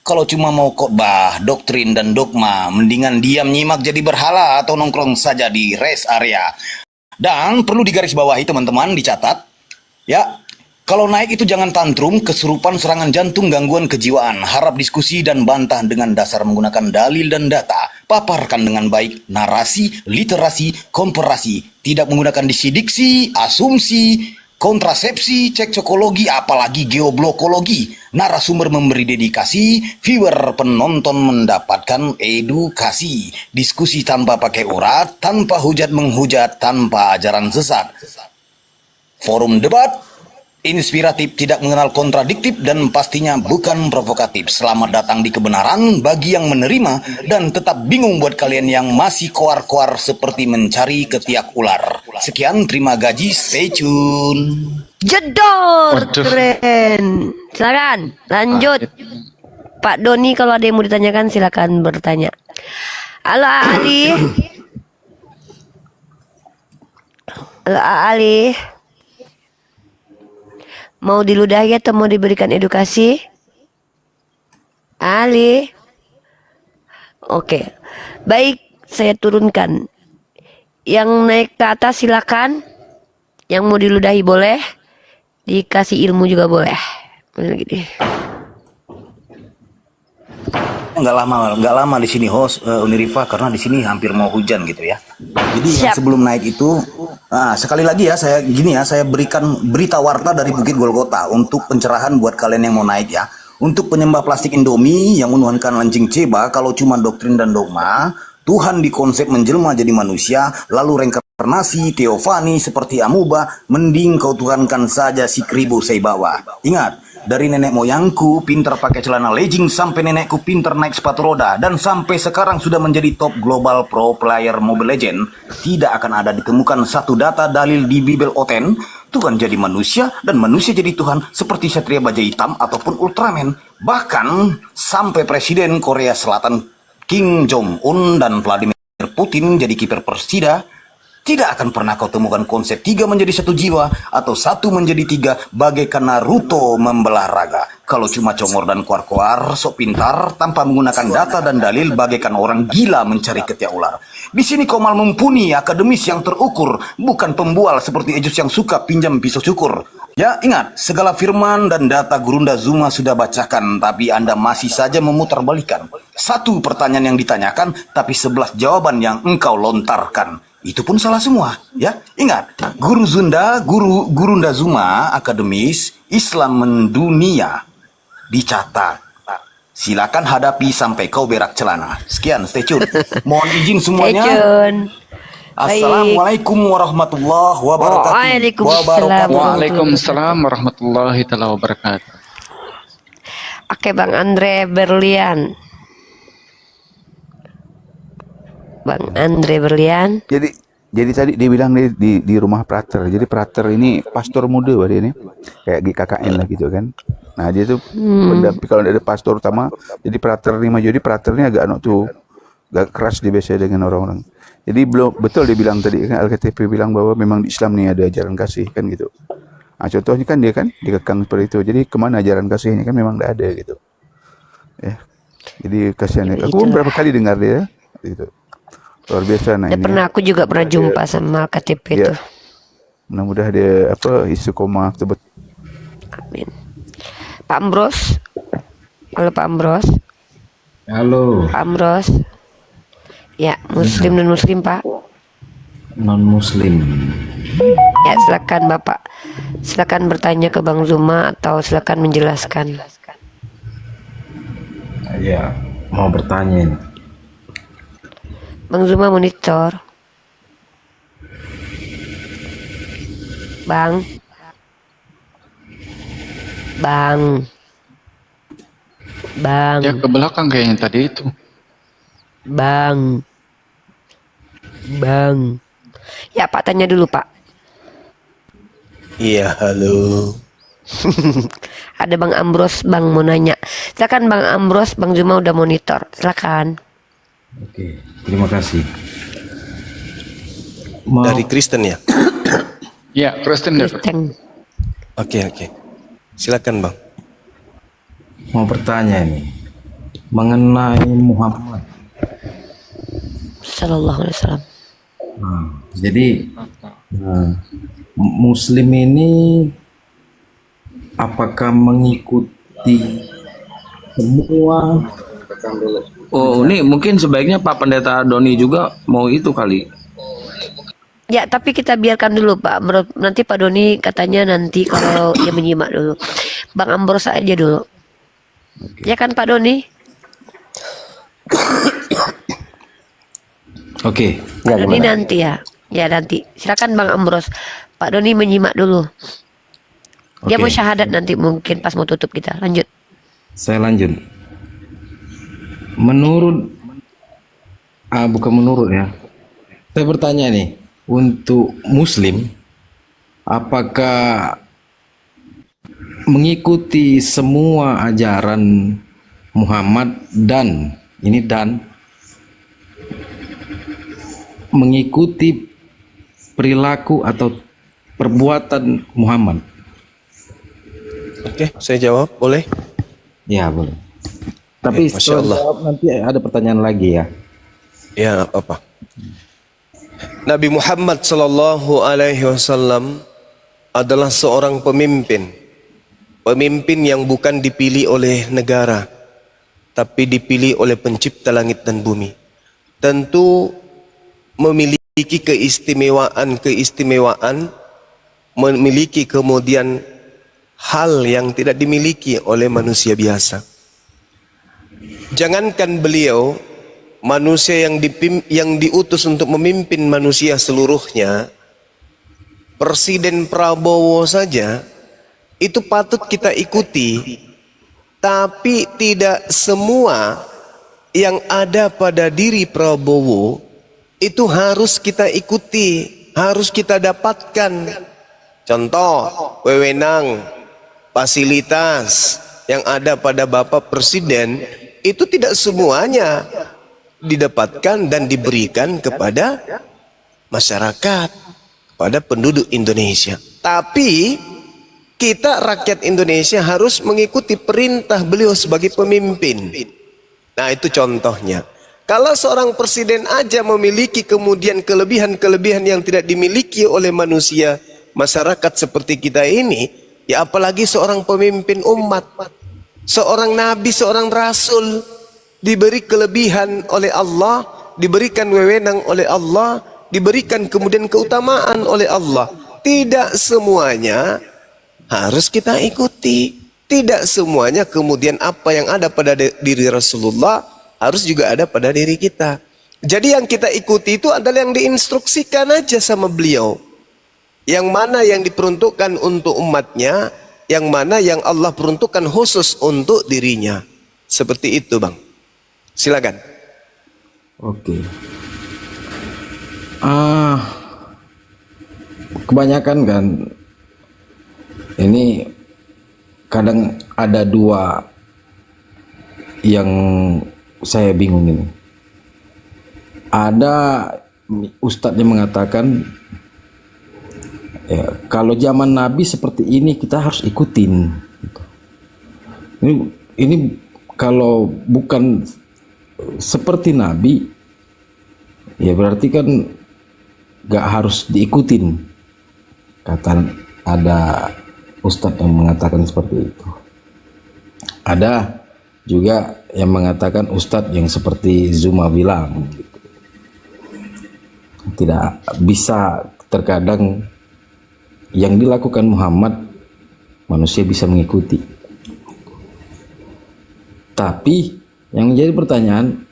Kalau cuma mau khotbah, doktrin dan dogma, mendingan diam nyimak jadi berhala atau nongkrong saja di rest area. Dan perlu digarisbawahi teman-teman, dicatat. Ya, kalau naik itu jangan tantrum, kesurupan, serangan jantung, gangguan kejiwaan. Harap diskusi dan bantah dengan dasar menggunakan dalil dan data. Paparkan dengan baik narasi, literasi, komparasi. Tidak menggunakan diksi-diksi, asumsi, kontrasepsi, cekcokologi, apalagi geoblokologi. Narasumber memberi dedikasi, viewer penonton mendapatkan edukasi. Diskusi tanpa pakai urat, tanpa hujat menghujat, tanpa ajaran sesat. Forum debat inspiratif, tidak mengenal kontradiktif, dan pastinya bukan provokatif. Selamat datang di kebenaran bagi yang menerima, dan tetap bingung buat kalian yang masih koar-koar seperti mencari ketiak ular. Sekian, terima gaji, stay tune. Jedor, Waduh. keren. Silakan, lanjut. Pak Doni, kalau ada yang mau ditanyakan silakan bertanya. Halo Ali. Halo Ali. Mau diludahi atau mau diberikan edukasi? Ali. Oke. Baik, saya turunkan. Yang naik ke atas silakan. Yang mau diludahi boleh. Dikasih ilmu juga boleh. Gini. Nggak lama di sini host Unirifa, karena di sini hampir mau hujan gitu ya. Jadi yang Siap. sebelum naik itu, sekali lagi ya saya berikan berita warta dari Bukit Golgota untuk pencerahan buat kalian yang mau naik ya. Untuk penyembah plastik Indomie yang menuhankan lancing ceba, kalau cuma doktrin dan dogma, Tuhan dikonsep menjelma jadi manusia, lalu reinkarnasi, teofani seperti amuba, mending kau tuhankan saja si kribo seibawa. Ingat, dari nenek moyangku pinter pakai celana legging sampai nenekku pinter naik sepatu roda dan sampai sekarang sudah menjadi top global pro player Mobile Legend, tidak akan ada ditemukan satu data dalil di Bible Oten Tuhan jadi manusia dan manusia jadi Tuhan seperti Satria Baja Hitam ataupun Ultraman. Bahkan sampai Presiden Korea Selatan Kim Jong-un dan Vladimir Putin jadi kiper Persida, tidak akan pernah kau temukan konsep 3 menjadi 1 jiwa atau 1 menjadi 3 bagaikan Naruto membelah raga. Kalau cuma congor dan kuar-kuar, sok pintar tanpa menggunakan data dan dalil bagaikan orang gila mencari ketiak ular. Di sini kau malah mumpuni akademis yang terukur, bukan pembual seperti Ejus yang suka pinjam pisau cukur. Ya, ingat, segala firman dan data Gurunda Zuma sudah bacakan, tapi Anda masih saja memutarbalikan. 1 pertanyaan yang ditanyakan, tapi 11 jawaban yang engkau lontarkan. Itu pun salah semua, ya. Ingat, Gurunda Zuma akademis Islam mendunia dicatat. Silakan hadapi sampai kau berak celana. Sekian, stay tune. Mohon izin semuanya. Stay tune. Assalamualaikum warahmatullahi wabarakatuh. Waalaikumsalam. Waalaikumsalam warahmatullahi taala wabarakatuh. Oke, Bang Andre Berlian. Bang Andre Berlian. Jadi tadi dia bilang di rumah Prater. Jadi Prater ini pastor muda Pak dia ini. Kayak GKKN lah gitu kan. Nah, dia tuh pendamping kalau ada pastor utama. Jadi Prater ini maju. Jadi Prater ini agak agak keras dia biasa dengan orang-orang. Jadi belum betul dia bilang tadi kan LKTP bilang bahwa memang di Islam nih ada ajaran kasih kan gitu. Nah, contohnya kan dia kan dikekang seperti itu. Jadi kemana ajaran kasihnya kan memang tidak ada gitu. Ya. Jadi kasihan ya. Aku beberapa kali dengar dia gitu. Luar biasa. Nah, ini Pernah aku juga pernah jumpa sama KTP itu. Mudah-mudahan dia isu koma tersebut. Amin. Pak Ambros. Halo Pak Ambros. Halo. Pak Ambros. Ya, Muslim dan Muslim Pak. Non Muslim. Ya, silakan Bapak. Silakan bertanya ke Bang Zuma atau silakan menjelaskan. Ya, mau bertanya ini. Bang Zuma monitor. Bang. Ya ke belakang kayaknya tadi itu. Bang. Bang. Ya Pak tanya dulu Pak. Iya, halo. Ada Bang Ambros, Bang mau nanya. Silakan Bang Ambros, Bang Zuma udah monitor. Silakan. Oke, terima kasih. Dari Kristen ya? Ya, Kristen. Kristen. Oke. Silakan Bang. Mau bertanya nih mengenai Muhammad. Sallallahu alaihi wasallam. Jadi Muslim ini apakah mengikuti semua? Oh, ini mungkin sebaiknya Pak Pendeta Doni juga mau itu kali. Ya, tapi kita biarkan dulu Pak. Nanti Pak Doni katanya nanti kalau dia menyimak dulu. Bang Ambros aja dulu. Ya kan Pak Doni? Oke. Pak Doni nanti ya. Ya nanti. Silakan Bang Ambros. Pak Doni menyimak dulu. Dia mau syahadat nanti mungkin pas mau tutup kita. Lanjut. Saya lanjut. Menurut bukan menurut ya. Saya bertanya nih, untuk Muslim apakah mengikuti semua ajaran Muhammad dan mengikuti perilaku atau perbuatan Muhammad? Oke, saya jawab, boleh? Ya, boleh. Tapi Masya Allah. jawab nanti ada pertanyaan lagi ya. Ya, nggak apa-apa. Nabi Muhammad Sallallahu Alaihi Wasallam adalah seorang pemimpin. Pemimpin yang bukan dipilih oleh negara, tapi dipilih oleh pencipta langit dan bumi. Tentu memiliki keistimewaan, memiliki kemudian hal yang tidak dimiliki oleh manusia biasa. Jangankan beliau, manusia yang diutus untuk memimpin manusia seluruhnya, Presiden Prabowo saja itu patut kita ikuti, tapi tidak semua yang ada pada diri Prabowo itu harus kita ikuti, harus kita dapatkan. Contoh, wewenang, fasilitas yang ada pada Bapak Presiden itu tidak semuanya didapatkan dan diberikan kepada masyarakat, pada penduduk Indonesia. Tapi kita rakyat Indonesia harus mengikuti perintah beliau sebagai pemimpin. Nah, itu contohnya. Kalau seorang presiden aja memiliki kemudian kelebihan-kelebihan yang tidak dimiliki oleh manusia, masyarakat seperti kita ini, ya apalagi seorang pemimpin umat, seorang nabi, seorang rasul, diberi kelebihan oleh Allah, diberikan wewenang oleh Allah, diberikan kemudian keutamaan oleh Allah. Tidak semuanya harus kita ikuti. Tidak semuanya kemudian apa yang ada pada diri Rasulullah harus juga ada pada diri kita. Jadi yang kita ikuti itu adalah yang diinstruksikan aja sama beliau. Yang mana yang diperuntukkan untuk umatnya, yang mana yang Allah peruntukkan khusus untuk dirinya. Seperti itu, Bang. Silakan. Oke. Kebanyakan kan ini kadang ada dua yang saya bingung ini. Ada ustadz yang mengatakan ya, kalau zaman Nabi seperti ini kita harus ikutin. Ini kalau bukan seperti Nabi, ya berarti kan gak harus diikutin. Kata ada ustadz yang mengatakan seperti itu. Ada juga yang mengatakan ustadz yang seperti Zuma bilang, tidak bisa, terkadang yang dilakukan Muhammad manusia bisa mengikuti. Tapi yang menjadi pertanyaan,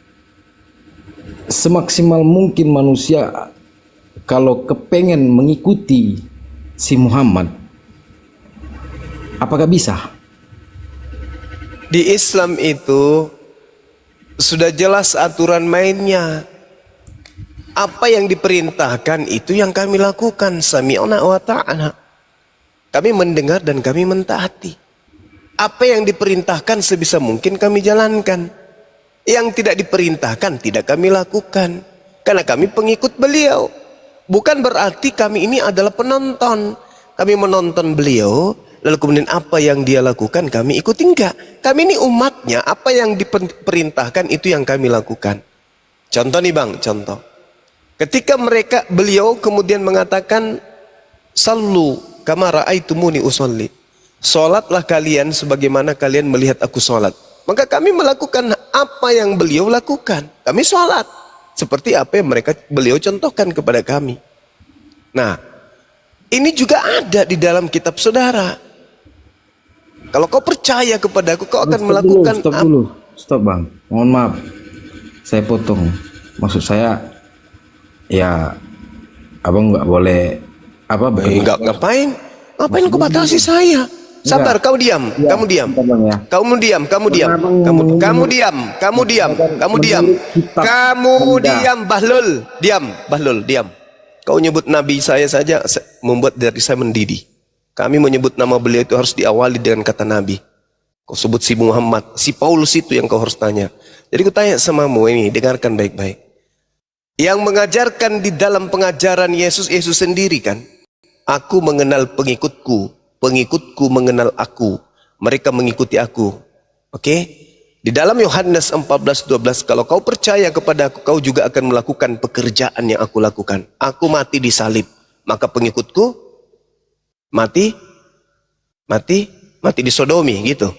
semaksimal mungkin manusia kalau kepengen mengikuti si Muhammad, apakah bisa? Di Islam itu Sudah jelas aturan mainnya. Apa yang diperintahkan itu yang kami lakukan. Sami'na wa ta'ana. Kami mendengar dan kami mentaati. Apa yang diperintahkan sebisa mungkin kami jalankan. Yang tidak diperintahkan tidak kami lakukan. Karena kami pengikut beliau. Bukan berarti kami ini adalah penonton. Kami menonton beliau, lalu kemudian apa yang dia lakukan kami ikuti, enggak. Kami ini umatnya, apa yang diperintahkan itu yang kami lakukan. Contoh nih bang, contoh. Ketika beliau kemudian mengatakan, Sallu kama ra'aitumuni usolli. Salatlah kalian sebagaimana kalian melihat aku salat. Maka kami melakukan apa yang beliau lakukan. Kami salat seperti apa yang beliau contohkan kepada kami. Nah, ini juga ada di dalam kitab saudara. Kalau kau percaya kepada aku, kau akan melakukan Stop bang, mohon maaf, saya potong. Maksud saya, ya abang nggak boleh nggak ngapain? Ngapain kau batasi saya? Sabar, kau diam, kamu diam, kamu diam, kamu diam, kamu diam, kamu diam, kamu diam, kamu diam, Bahlul, diam. Kau nyebut nabi saya saja membuat dari saya mendidih. Kami menyebut nama beliau itu harus diawali dengan kata nabi. Kau sebut si Muhammad, si Paulus itu yang kau harus tanya. Jadi aku tanya samamu ini, dengarkan baik-baik. Yang mengajarkan di dalam pengajaran Yesus sendiri kan, aku mengenal pengikutku, pengikutku mengenal aku, mereka mengikuti aku. Oke? Di dalam Yohanes 14:12, kalau kau percaya kepada aku, kau juga akan melakukan pekerjaan yang aku lakukan. Aku mati di salib, maka pengikutku mati di sodomi, gitu.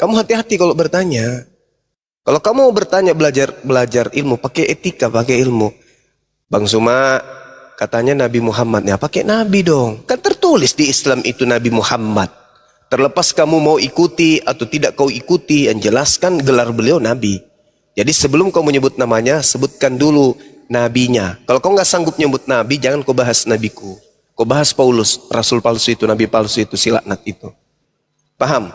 Kamu hati-hati kalau bertanya. Kalau kamu mau bertanya, belajar ilmu, pakai etika, pakai ilmu. Bang Suma katanya Nabi Muhammad, ya pakai Nabi dong. Kan tertulis di Islam itu Nabi Muhammad. Terlepas kamu mau ikuti atau tidak kau ikuti, yang jelaskan gelar beliau Nabi. Jadi sebelum kau menyebut namanya, sebutkan dulu nabinya. Kalau kau nggak sanggup nyebut Nabi, jangan kau bahas nabiku. Kau bahas Paulus, Rasul palsu itu, Nabi palsu itu, si laknat itu. Paham?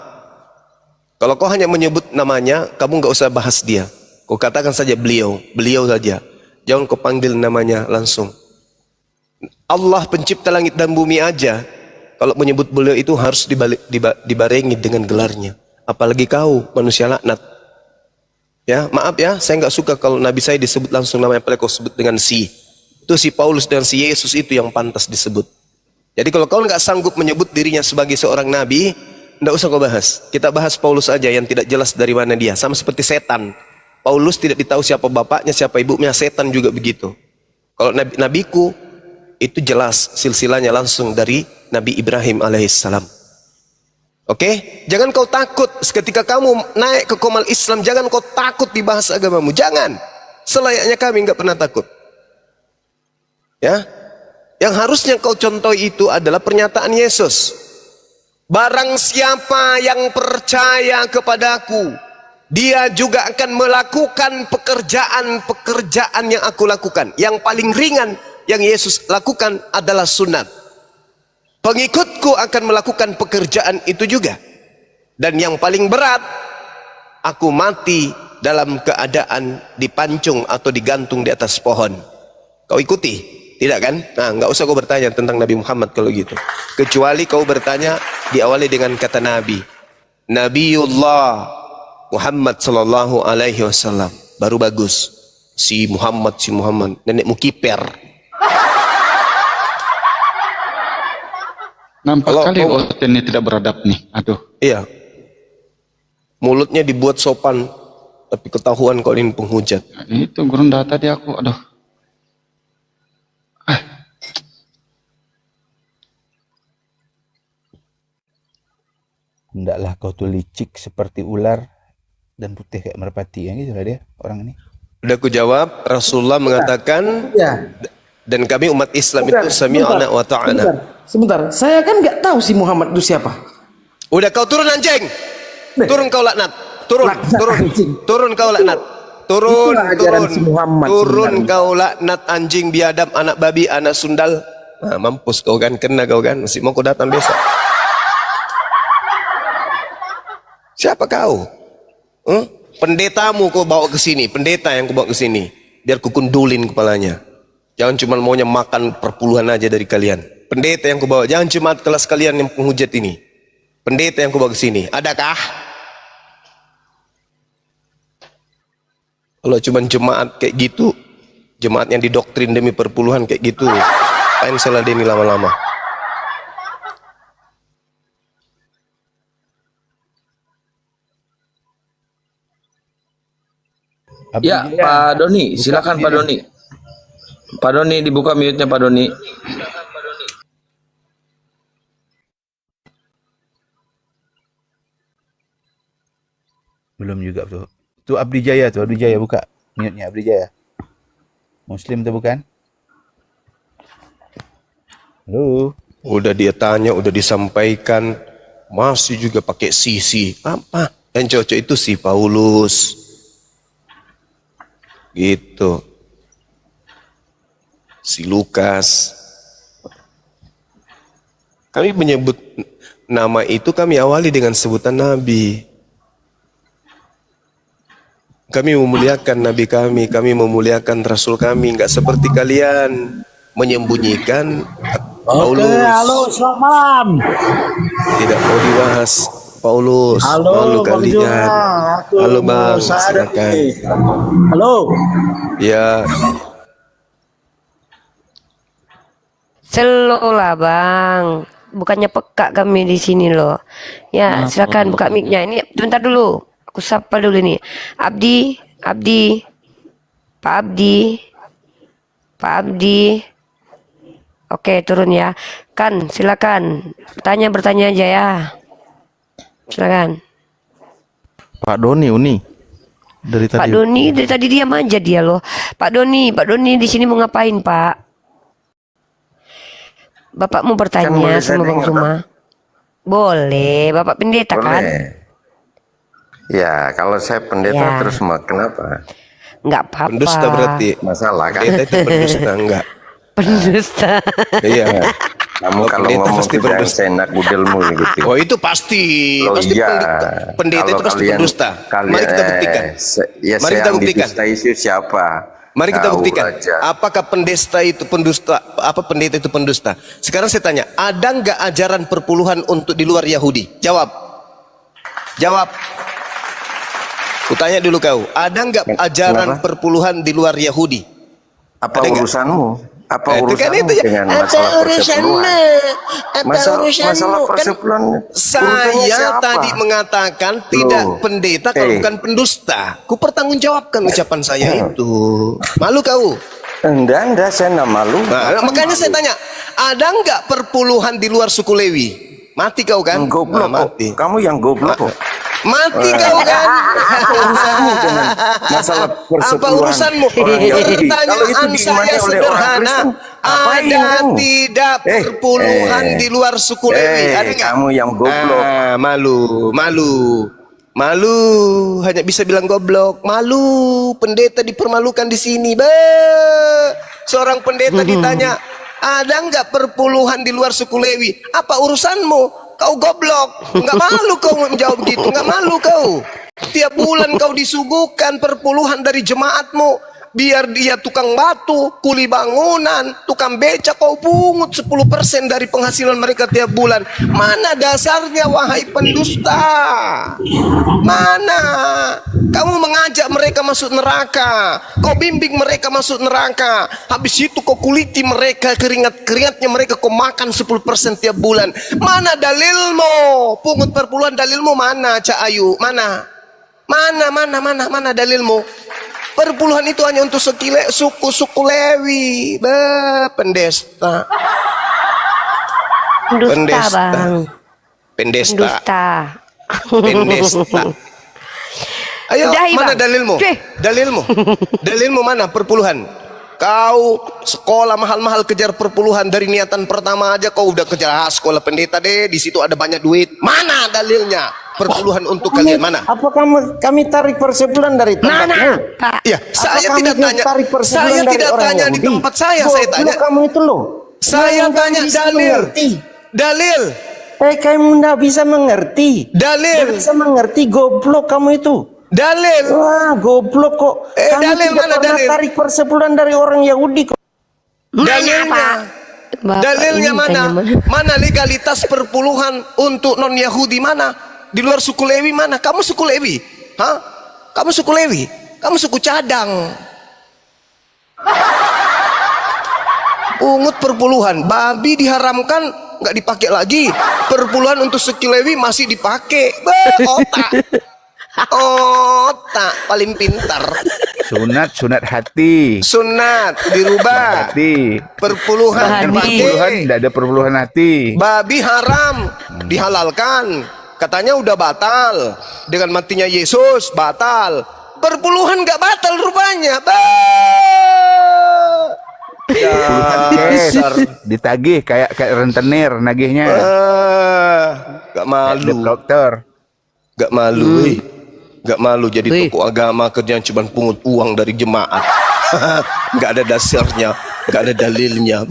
Kalau kau hanya menyebut namanya, kamu nggak usah bahas dia. Kau katakan saja beliau saja. Jangan kau panggil namanya langsung. Allah pencipta langit dan bumi aja, kalau menyebut beliau itu harus dibarengi dengan gelarnya. Apalagi kau manusia laknat. Ya, maaf ya, saya nggak suka kalau Nabi saya disebut langsung namanya, apalagi kau sebut dengan si. Itu si Paulus dan si Yesus itu yang pantas disebut. Jadi kalau kau nggak sanggup menyebut dirinya sebagai seorang nabi, nggak usah kau bahas. Kita bahas Paulus aja yang tidak jelas dari mana dia. Sama seperti setan. Paulus tidak ditahu siapa bapaknya, siapa ibunya, setan juga begitu. Kalau nabiku itu jelas silsilahnya langsung dari Nabi Ibrahim alaihissalam. Oke? Jangan kau takut ketika kamu naik ke komal Islam, jangan kau takut dibahas agamamu. Jangan. Selayaknya kami nggak pernah takut. Ya? Yang harusnya kau contoh itu adalah pernyataan Yesus. Barang siapa yang percaya kepadaku, dia juga akan melakukan pekerjaan-pekerjaan yang aku lakukan. Yang paling ringan yang Yesus lakukan adalah sunat. Pengikutku akan melakukan pekerjaan itu juga. Dan yang paling berat, aku mati dalam keadaan dipancung atau digantung di atas pohon. Kau ikuti? Tidak kan? Nah, nggak usah kau bertanya tentang Nabi Muhammad kalau gitu. Kecuali kau bertanya diawali dengan kata Nabi. Nabiullah Muhammad sallallahu alaihi wasallam. Baru bagus. Si Muhammad, nenekmu kiper. Nampak kali ini tidak beradab nih. Aduh. Iya. Mulutnya dibuat sopan, tapi ketahuan kau ini penghujat. Nah, itu gerunda tadi aku. Aduh. Hendaklah kau tuh licik seperti ular dan putih kayak merpati, yang gitu lah dia orang ini. Udah aku jawab, Rasulullah mengatakan, dan kami umat Islam itu sami'na wa ta'ana. Sebentar, saya kan nggak tahu si Muhammad itu siapa. Udah kau turun anjing. Turun kau laknat. Turun kau laknat. Turun kau laknat anjing biadab, anak babi, anak sundal. Nah, mampus kau kan, kena kau kan. Masih mau kau datang besok. Siapa kau? Pendetamu kau bawa ke sini, pendeta yang kau bawa ke sini, biar ku kundulin kepalanya. Jangan cuma maunya makan perpuluhan aja dari kalian. Pendeta yang kau bawa, jangan cuma kelas kalian yang penghujat ini. Pendeta yang kau bawa ke sini, adakah? Kalau cuma jemaat kayak gitu, jemaat yang didoktrin demi perpuluhan kayak gitu, apain salah Denny lama-lama? Ya, Pak Doni, silakan Pak Doni. Pak Doni dibuka mute-nya Pak Doni. Belum juga tuh. Tuh Abdi Jaya buka. Mute-nya Abdi Jaya. Muslim tuh bukan? Halo. Udah dia tanya, udah disampaikan, masih juga pakai sisi. Apa? Yang cocok itu si Paulus. Gitu. Si Lukas. Kami menyebut nama itu, kami awali dengan sebutan Nabi. Kami memuliakan Nabi kami memuliakan Rasul kami, nggak seperti kalian menyembunyikan Paulus. Oke, halo, selamat malam. Tidak mau dibahas Paulus. Halo, malu Bang kalian. Juna. Halo Bang, silakan. Halo. Ya, Slow lah Bang. Bukannya peka kami di sini loh. Ya, silakan buka mic-nya. Ini bentar dulu. Aku sapa dulu nih. Abdi, Pak Abdi. Oke, turun ya. Kan, silakan. Bertanya aja ya. Silakan. Pak Doni Uni dari Pak tadi. Doni dari tadi diam aja dia loh. Pak Doni di sini mau ngapain, Pak? Bapak mau bertanya boleh sama saya Bang dengar, Suma? Boleh, Bapak pendeta kan? Boleh. Ya, kalau saya pendeta Ya. terus mau kenapa? Enggak apa-apa. pendusta berarti. Masalah kan? Pendeta itu pendusta enggak? Pendusta. Iya. Kamu kalau pendeta ngomong pasti itu jangan pendusta. seenak budelmu gitu. Oh itu pasti. Loh, Pasti iya. pendeta Kalau itu pasti kalian- pendusta. Mari kita buktikan. Ya, Mari kita yang buktikan. didustai itu siapa? Mari kita Tahu buktikan. aja. Apakah pendeta itu pendusta? Apa pendeta itu pendusta? Sekarang saya tanya, ada nggak ajaran perpuluhan untuk di luar Yahudi? Jawab. Kutanya dulu kau, ada nggak ajaran Kenapa? perpuluhan di luar Yahudi? Apa Ada nggak? urusanmu? Apa Itu kan urusanmu itu ya. dengan Apa masalah urusanmu? persepuluhan? Masalah Kan persepuluhan. urusannya saya siapa? tadi mengatakan tidak Loh. pendeta kalau bukan pendusta. Ku pertanggungjawabkan ucapan saya itu. Malu kau? Enggak, saya enggak malu. Nah, makanya saya tanya, ada nggak perpuluhan di luar suku Lewi? Mati kau kan? Goblok Nah, kok. mati. Kamu yang goblok kok. Mati kau kan? Apa urusanmu dengan masalah persepuluhan? Apa urusanmu? orang Yahudi? Kalau itu Pertanyaan dimulai saya oleh orang sederhana. Kristen, apain Ada kamu? tidak perpuluhan di luar suku Lewi? Ada nggak? Kamu yang goblok. Malu, hanya bisa bilang goblok. Malu, pendeta dipermalukan di sini. Seorang pendeta ditanya, ada nggak perpuluhan di luar suku Lewi? Apa urusanmu? Kau goblok, nggak malu kau menjawab gitu, nggak malu kau. Tiap bulan kau disuguhkan perpuluhan dari jemaatmu. Biar dia tukang batu, kuli bangunan, tukang beca, kau pungut 10% dari penghasilan mereka tiap bulan. Mana dasarnya wahai pendusta? Mana? Kamu mengajak mereka masuk neraka. Kau bimbing mereka masuk neraka. Habis itu kau kuliti mereka, keringat-keringatnya mereka kau makan 10% tiap bulan. Mana dalilmu? Pungut perpuluhan dalilmu mana, Cak Ayu? Mana dalilmu? Perpuluhan itu hanya untuk suku Lewi. Pendesta. Bang. Pendesta. Ayo, Udahi, mana Bang. dalilmu? Dalilmu mana perpuluhan? Kau sekolah mahal-mahal kejar perpuluhan dari niatan pertama aja kau udah kejar sekolah pendeta deh, di situ ada banyak duit. Mana dalilnya? Perpuluhan untuk kalian mana? Apa kami tarik persepuluhan dari tempatmu? Pak. Ya, saya tidak tanya. Saya tidak tanya di tempat saya tanya. Kamu itu loh. Saya tanya dalil. kamu nggak bisa mengerti. Dalil. Nggak bisa mengerti, goblok kamu itu. Dalil. Wah, goblok kok. Kamu dalil tidak mana pernah dalil? tarik persepuluhan dari orang Yahudi kok. Dalilnya. Bapak Dalilnya ini mana? tanya Mana legalitas perpuluhan untuk non Yahudi mana? Di luar suku Lewi mana? Kamu suku Lewi? Hah? Kamu suku Lewi? Kamu suku cadang. Ungut perpuluhan, babi diharamkan, nggak dipakai lagi. Perpuluhan untuk suku Lewi masih dipakai. Otak. Otak paling pintar. Sunat hati. Sunat dirubah. Hati. Perpuluhan Perpuluhan, dipakai. tidak ada perpuluhan hati. Babi haram dihalalkan. Katanya udah batal. Dengan matinya Yesus batal. Perpuluhan nggak batal rupanya. Dasar. Ditagih kayak rentenir nagihnya. Gak malu. Dokter. Gak malu. Gak malu jadi tokoh agama kerjaan cuma pungut uang dari jemaat. Gak ada dasarnya, gak ada dalilnya.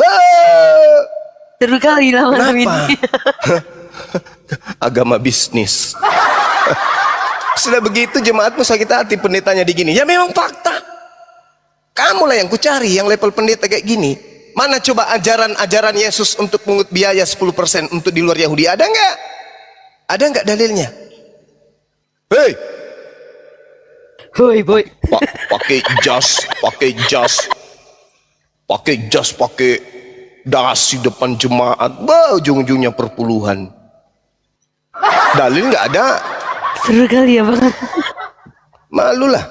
Seru kali lah malam ini. Agama bisnis. Sudah begitu jemaatmu sakit hati pendetanya digini. Ya memang fakta. Kamulah yang kucari yang level pendeta kayak gini. Mana coba ajaran-ajaran Yesus untuk pungut biaya 10% untuk di luar Yahudi? Ada nggak? Ada nggak dalilnya? Hei, Hoi boy. pakai jas, pakai dasi depan jemaat, ujung-ujungnya perpuluhan. Dalil nggak ada. Seru kali ya bang. Malulah.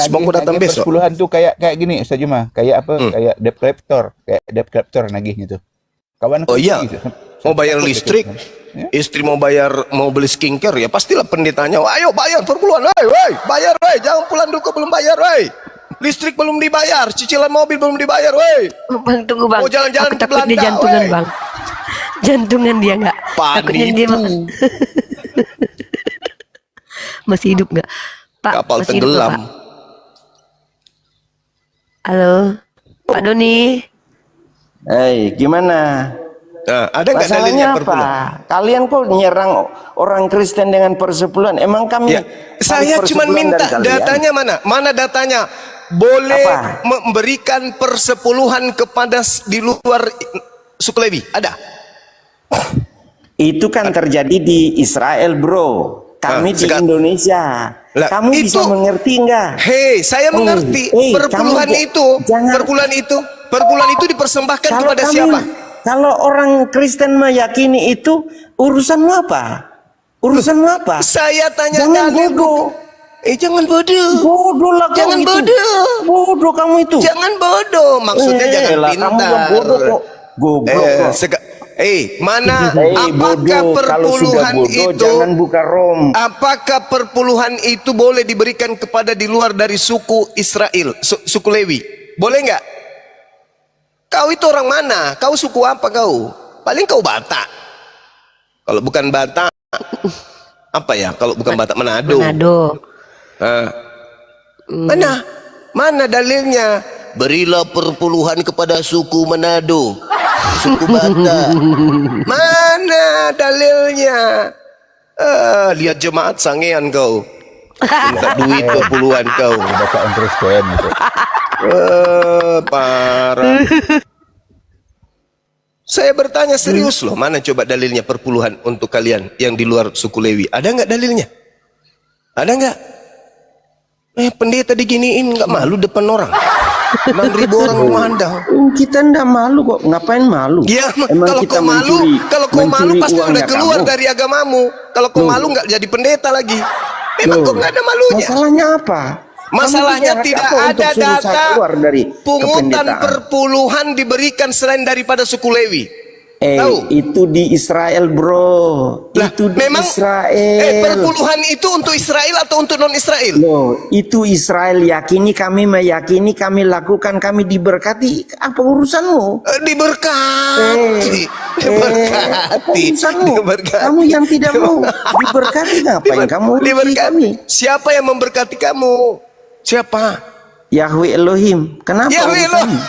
Semoga datang besok. Persepuluhan tuh kayak gini Ustaz Juma, kayak apa? Kayak debt collector nagihnya tuh. Kawan. Oh iya. Gitu. Mau bayar listrik, istri mau beli skincare, ya pastilah pendetanya. Ayo bayar perpuluhan, bayar, jangan pulang dulu belum bayar, listrik belum dibayar, cicilan mobil belum dibayar, Bang tunggu bang. Mau jalan-jalan Aku ke takut dia Belanda, jantungan bang. Jantungan dia nggak. Takutnya dia masih hidup nggak? Pak. Kapal Masih hidup nggak, tenggelam. Pak? Halo, Pak Doni. Hei, gimana? Nah, ada nggak dalilnya Masalahnya apa? perpuluhan? Kalian kok nyerang orang Kristen dengan persepuluhan? Emang kami Saya cuma minta datanya mana? Mana datanya? Boleh memberikan persepuluhan kepada di luar suku Lewi? Ada? Itu kan terjadi di Israel, bro. Kami di Indonesia. Kamu bisa mengerti enggak? Hei, saya mengerti. Perpuluhan itu dipersembahkan kepada siapa? Kalau orang Kristen meyakini itu, urusanmu apa? Urusanmu apa? Saya tanya jangan bodoh. Jangan bodoh. Bodoh lah kamu. Jangan bodoh. Bodoh kamu itu. Jangan bodoh. Maksudnya jangan pintar. Kamu yang bodoh kok. Goblok kok. Mana apakah bodoh, perpuluhan bodoh, itu jangan buka rom. Apakah perpuluhan itu boleh diberikan kepada di luar dari suku Israel, suku Lewi? Boleh nggak? Kau itu orang mana? Kau suku apa kau? Paling kau Batak. Kalau bukan Batak, apa ya? Kalau bukan Batak Manado. Mana dalilnya? Berilah perpuluhan kepada suku Manado, suku Batak. Mana dalilnya? Lihat jemaat sangean kau. Minta duit perpuluhan kau. Baca Kristen itu. Parah. Saya bertanya serius loh, mana coba dalilnya perpuluhan untuk kalian yang di luar suku Lewi? Ada nggak dalilnya? Ada nggak? Pendeta diginiin nggak malu depan orang? 6.000 orang memandang. Kita ndak malu kok. Ngapain malu? Ya, Emang kalau kau malu pasti udah keluar dari agamamu. Kalau kau malu nggak jadi pendeta lagi. Memang kok nggak ada malunya. Masalahnya apa? Masalahnya tidak ada data pungutan perpuluhan diberikan selain daripada suku Lewi. Itu di Israel, bro. Itu di Israel. Perpuluhan itu untuk Israel atau untuk non Israel? Loh, itu Israel yakini, kami meyakini, kami lakukan, kami diberkati. Apa urusanmu? Diberkati. Apa urusanmu? Kamu yang tidak mau diberkati, ngapain kamu urusi kami? Siapa yang memberkati kamu? Siapa? Yahweh Elohim. Kenapa? Yahweh Elohim.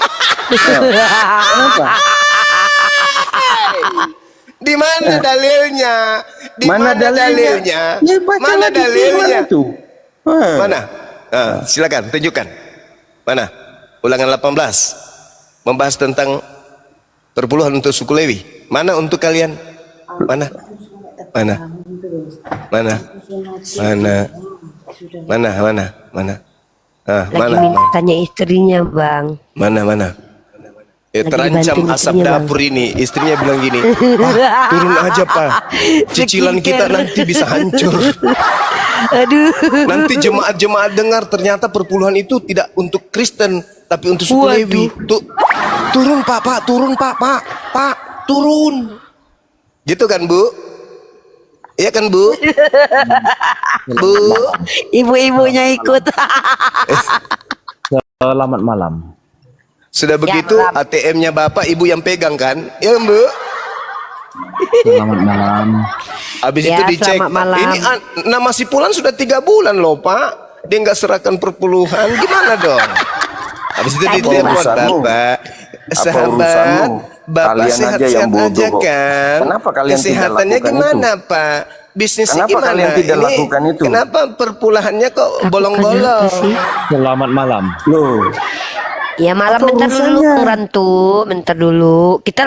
Kenapa? Di mana dalilnya? Di Mana dalilnya? Ya, baca Mana lagi dalilnya? firman itu. Mana? Silakan tunjukkan. Mana? Ulangan 18 membahas tentang perpuluhan untuk suku Lewi. Mana untuk kalian? Mana? Mana? Mana? Mana? Mana? Mana? Mana? Lagi Mana? minta tanya istrinya, Bang. Mana? Terancam dibantuin asap istrinya, Bang. dapur ini. Istrinya bilang gini, "Pak, turun aja Pak. Cicilan kita nanti bisa hancur." Aduh. Nanti jemaat-jemaat dengar ternyata perpuluhan itu tidak untuk Kristen, tapi untuk suku Waduh. Lewi. Turun Pak, turun Pak, turun. Gitu kan Bu? Iya kan Bu? Bu, Ibu-ibunya ikut. Selamat malam. sudah begitu malam. ATM-nya Bapak Ibu yang pegang kan? Ya Bu? Selamat malam. Habis Ya, itu dicek. selamat malam. Ini nama si Pulan sudah 3 bulan loh Pak. Dia nggak serahkan perpuluhan. Gimana dong? Habis itu Apa ditelepon urusanmu? Bapak. Apa Sahabat, urusanmu? Bapak Kalian aja sehat-sehat yang bodoh aja kok. kan? Kenapa kalian tidak Kesehatannya lakukan gimana Pak? Bisnisnya Kenapa gimana? kalian tidak lakukan itu? Kenapa perpulahannya kok bolong-bolong? Selamat malam. Loh, Ya malam, Apa bentar dulu urusannya? Rantu, bentar dulu. Kita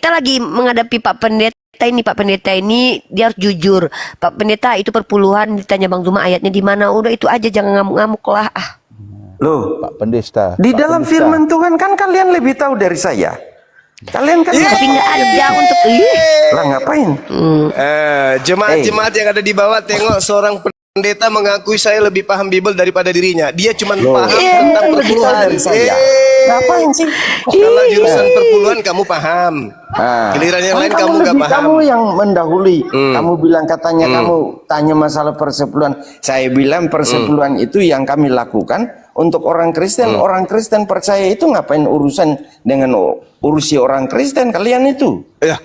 lagi menghadapi Pak Pendeta ini. Pak Pendeta ini dia harus jujur. Pak Pendeta, itu perpuluhan, ditanya Bang Zuma ayatnya di mana? Udah itu aja, jangan ngamuk-ngamuk lah. loh. Pak Pendesta. Di Pak dalam Pendesta. firman Tuhan kan kalian lebih tahu dari saya. Kalian kan Tapi nggak ada untuk lah ngapain? Jemaat-jemaat yang ada di bawah tengok seorang pendeta mengakui saya lebih paham Bible daripada dirinya. Dia cuma paham tentang Lebih tahu perpuluhan. dari saya. Ngapain sih? Kalau jurusan perpuluhan kamu paham. Ah. Giliran yang Kan lain kamu nggak lebih- paham. Kamu yang mendahului. Kamu bilang katanya kamu tanya masalah persepuluhan. Saya bilang persepuluhan itu yang kami lakukan untuk orang Kristen. Orang Kristen percaya itu ngapain urusan dengan urusi orang Kristen kalian itu? Ya.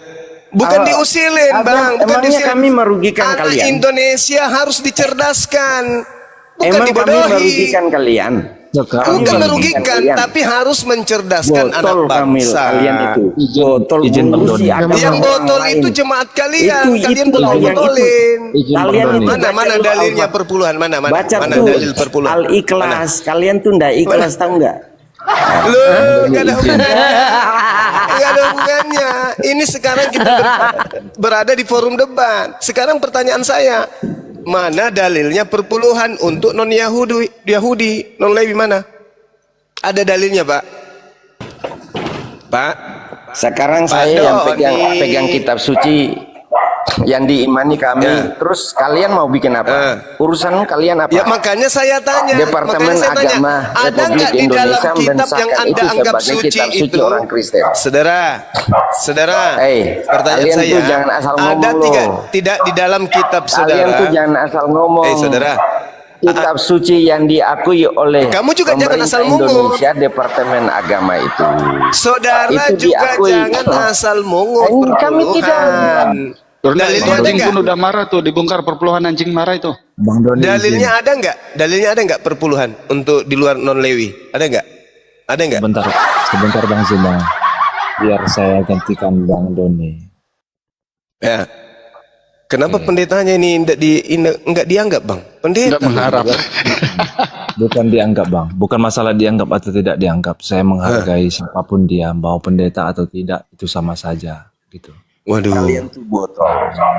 Bukan Ah, diusilin, Bang. Bukan emangnya diusilin. kami merugikan Anak kalian? Indonesia harus dicerdaskan. Bukan Emang kami dibodohi. merugikan kalian? Sekarang Bukan Kami merugikan, kalian. tapi harus mencerdaskan anak Botol Kamil bangsa. kalian itu. Botol izin Bang mengurusi Doni. agama Yang orang botol lain. itu jemaat kalian. Itu Kalian itulah yang botol-botolin. Izin Bang Kalian Doni. itu Mana baca dulu dalilnya Al-Fatihah. perpuluhan? Mana Baca mana tuh dalil perpuluhan? Al-Ikhlas. Kalian tuh ndak ikhlas tahu nggak? Loh, nggak ada hubungannya. Nggak ada hubungannya. Ini sekarang kita berada di forum debat. Sekarang pertanyaan saya, mana dalilnya perpuluhan untuk non Yahudi, non Lewi mana? Ada dalilnya, Pak? Pak? Sekarang Pak saya yang Doni. pegang kitab suci yang diimani kami. Ya. Terus kalian mau bikin apa? Urusan kalian apa? Ya makanya saya tanya. Departemen Makanya saya tanya, Agama ada Republik nggak di dalam Indonesia kitab yang mensahkan Anda itu anggap sebagai suci kitab suci itu? orang Kristen. Saudara, pertanyaan kalian saya, tuh jangan asal ada ngomong tidak di dalam kitab Kalian tuh saudara? jangan asal ngomong. Saudara, Kitab suci yang diakui oleh kamu juga jangan pemerintah asal ngomong. Indonesia, Departemen Agama itu. Saudara Itu juga diakui. jangan asal mungut Kami tidak. Dalilnya ada Anjing nggak? pun udah marah tuh, dibongkar perpuluhan anjing marah itu. Bang Doni. Dalilnya ada nggak? Dalilnya ada nggak perpuluhan untuk di luar non Lewi? Ada nggak? Ada nggak? Sebentar Bang Zuma. Biar saya gantikan Bang Doni. Ya. Kenapa pendetanya ini nggak dianggap, Bang? Pendeta. Nggak mengharap. Bukan dianggap Bang, bukan masalah dianggap atau tidak dianggap. Saya menghargai siapapun dia, mau pendeta atau tidak, itu sama saja gitu. Waduh. Kalian tuh botol.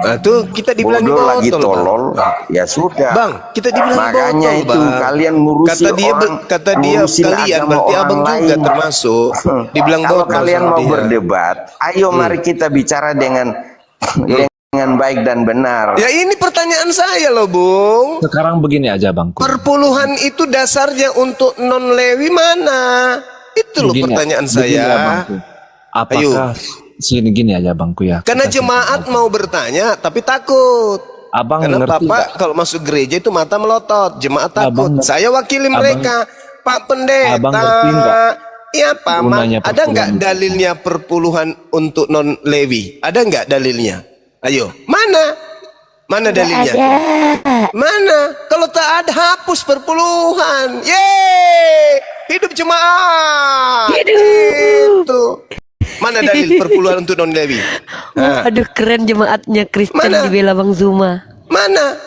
Nah, tuh kita dibilang Bodoh botol, lagi Bang. tolol. Ya sudah. Bang, kita dibilang Makanya botol, itu Bang. kalian ngurusi kata dia orang, kata dia ngurusin kalian agama berarti orang abang juga lain. termasuk dibilang Kalau botol kalian sama mau dia. berdebat, ayo mari kita bicara dengan baik dan benar. Ya ini pertanyaan saya loh, Bung. Sekarang begini aja Bangku. Perpuluhan itu dasarnya untuk non Lewi mana? Itu loh pertanyaan saya. Bangku. Apakah gini aja Bangku ya. Karena Kita jemaat mau bertanya tapi takut. Abang Karena ngerti Bapak nggak? kalau masuk gereja itu mata melotot, jemaat takut. Abang- Saya wakili Abang- mereka, Pak Pendeta. Abang ngerti nggak Iya Pak, gunanya ada nggak perpuluhan? dalilnya perpuluhan untuk non Lewi? Ada nggak dalilnya? Ayo, mana? Mana dalilnya? Mana? Kalau tak ada, hapus perpuluhan. Yeay! Hidup jemaat. Hidup. Itu. Mana dalil perpuluhan untuk non Lewi? Aduh keren jemaatnya Kristen Mana? dibela Bang Zuma. Mana?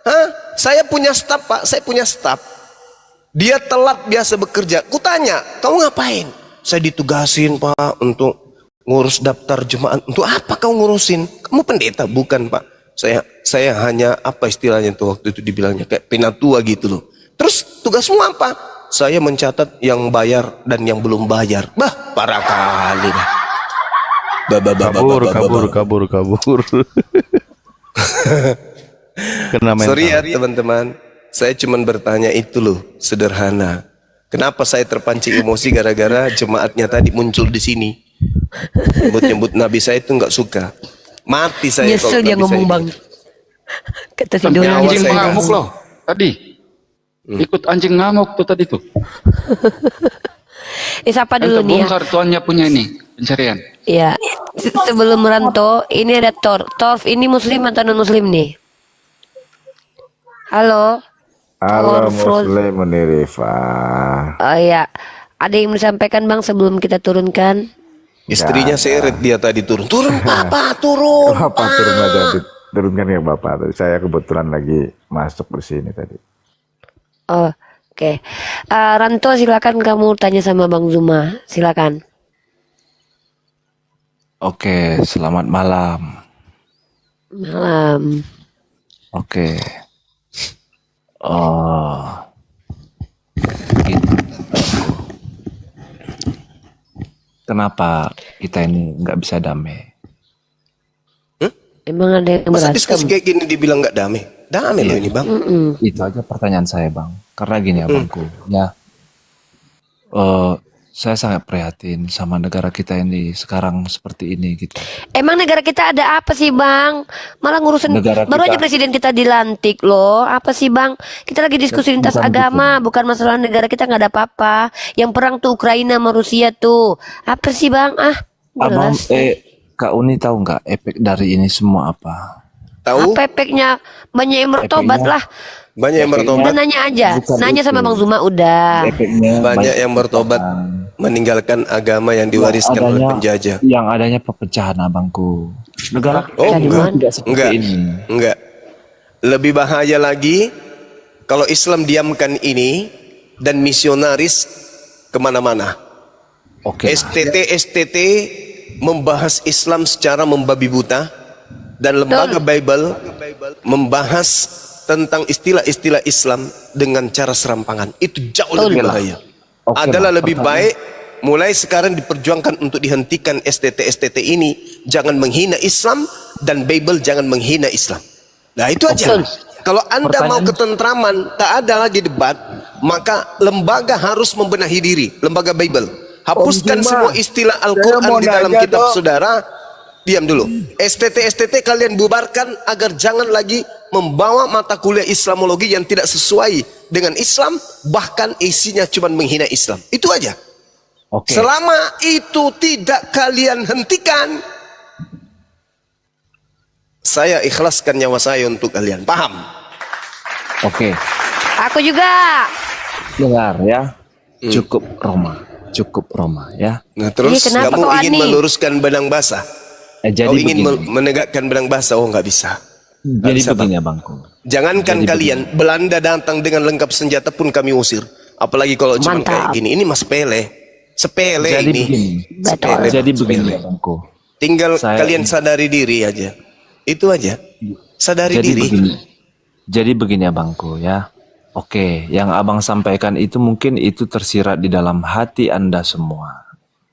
Hah? Saya punya staf, Pak. Saya punya staf. Dia telat biasa bekerja. Kutanya, kamu ngapain? Saya ditugasin, Pak, untuk ngurus daftar jemaat. Untuk apa kau ngurusin? Kamu pendeta? Bukan, Pak. Saya hanya apa istilahnya tuh waktu itu dibilangnya kayak penatua gitu loh. Terus tugasmu apa? Saya mencatat yang bayar dan yang belum bayar. Bah, parah kali, Bah. Kabur. Kena mental. Sorry ya teman-teman, saya cuma bertanya itu loh, sederhana. Kenapa saya terpancing emosi gara-gara jemaatnya tadi muncul di sini? Nyebut-nyebut Nabi saya itu nggak suka. Mati saya Nyesel dia Nabi ngomong saya Bang. Kata si Sampai Dona. anjing saya ngamuk kasih. loh tadi. Ikut anjing ngamuk tuh tadi tuh. Siapa Kan dulu nih ya? terbongkar tuannya punya ini pencarian. Iya. Sebelum Ranto, ini ada Torf ini muslim atau non muslim nih? Halo. Halo Torf. Muslim Munirifa. Oh iya. Ada yang mau disampaikan Bang sebelum kita turunkan? Istrinya seret dia tadi turun. Turun Papa, turun. Bapak turun aja, turunkan ya Bapak. Saya kebetulan lagi masuk di sini tadi. Oh, oke. Ranto silakan kamu tanya sama Bang Zuma. Silakan. Oke, selamat malam. Malam. Oke. Oh, gitu. Kenapa kita ini nggak bisa damai? Emang ada yang Masa berantem? diskusi kayak gini dibilang nggak damai? Damai loh ini, Bang. Itu aja pertanyaan saya, Bang. Karena gini ya, Bangku. Ya, saya sangat prihatin sama negara kita ini sekarang seperti ini gitu. Emang negara kita ada apa sih Bang? Malah ngurusin Negara baru kita- aja presiden kita dilantik loh. Apa sih Bang? Kita lagi diskusi lintas Bukan agama, bukan masalah negara kita nggak ada apa-apa. Yang perang tuh Ukraina sama Rusia tuh. Apa sih Bang? Abang, Jelas. Kak Uni tahu nggak efek dari ini semua apa? Tahu? Apa efeknya? Banyak yang bertobat Efeknya- lah. Banyak yang Udah bertobat. nanya aja. Bukan Nanya sama itu. Bang Zuma udah. Efeknya Banyak yang bertobat meninggalkan agama yang diwariskan oleh penjajah. Yang adanya perpecahan, abangku. Negara kita Oh, juga enggak. tidak seperti Enggak. ini. Enggak. Lebih bahaya lagi kalau Islam diamkan ini dan misionaris kemana-mana. Oke. STT membahas Islam secara membabi buta dan lembaga Bible membahas tentang istilah-istilah Islam dengan cara serampangan. Itu jauh lebih bahaya. Oke, Adalah Bang. lebih baik mulai sekarang diperjuangkan untuk dihentikan STT ini. Jangan menghina Islam dan Bible jangan menghina Islam. Nah itu aja. Betul. Kalau Anda mau Pertanyaan- ketentraman, tak ada lagi debat, maka lembaga harus membenahi diri, lembaga Bible. Hapuskan Om Zuma, semua istilah saya Al-Quran mau di dalam nanya kitab dong. saudara. Diam dulu. STT kalian bubarkan agar jangan lagi membawa mata kuliah Islamologi yang tidak sesuai dengan Islam, bahkan isinya cuma menghina Islam. Itu aja. Oke. Selama itu tidak kalian hentikan, saya ikhlaskan nyawa saya untuk kalian. Paham? Oke. Aku juga. Dengar ya. Cukup Roma ya. Nah terus Iya, kenapa kamu kau ingin Ani? meluruskan benang basah? Jadi Kau ingin begini. menegakkan benang basah? Oh nggak bisa. Nggak Jadi bisa, begini Bang. abangku. Jangankan Jadi kalian, Belanda datang dengan lengkap senjata pun kami usir. Apalagi kalau cuma Mantap. kayak gini. Ini mas sepele Jadi ini. begini. Sepele, Jadi Bang, begini sepele. abangku. Tinggal Saya- kalian sadari diri aja. Itu aja. Sadari Jadi diri. begini. Jadi begini abangku ya. Oke, yang abang sampaikan itu mungkin itu tersirat di dalam hati Anda semua.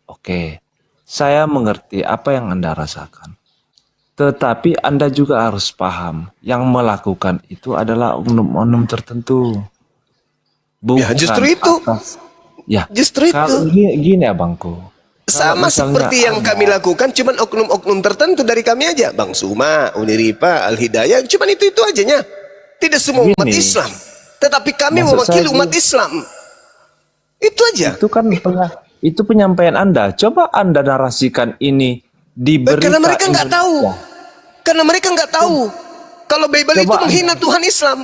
Oke, saya mengerti apa yang Anda rasakan. Tetapi Anda juga harus paham, yang melakukan itu adalah oknum-oknum tertentu. Ya, justru itu. Ya, Justru kalau itu. gini abangku. Sama misalnya seperti yang kami lakukan, cuman oknum-oknum tertentu dari kami aja. Bang Suma, Uniripa, Al-Hidayah, cuman itu ajanya. Tidak semua umat Gini. Islam. Tetapi kami Maksud mewakili saya umat Islam. Itu aja. Itu kan itu penyampaian Anda. Coba Anda narasikan ini di berita Karena mereka nggak tahu. Indonesia. Karena mereka nggak tahu. Kalau Bible itu menghina Tuhan Islam.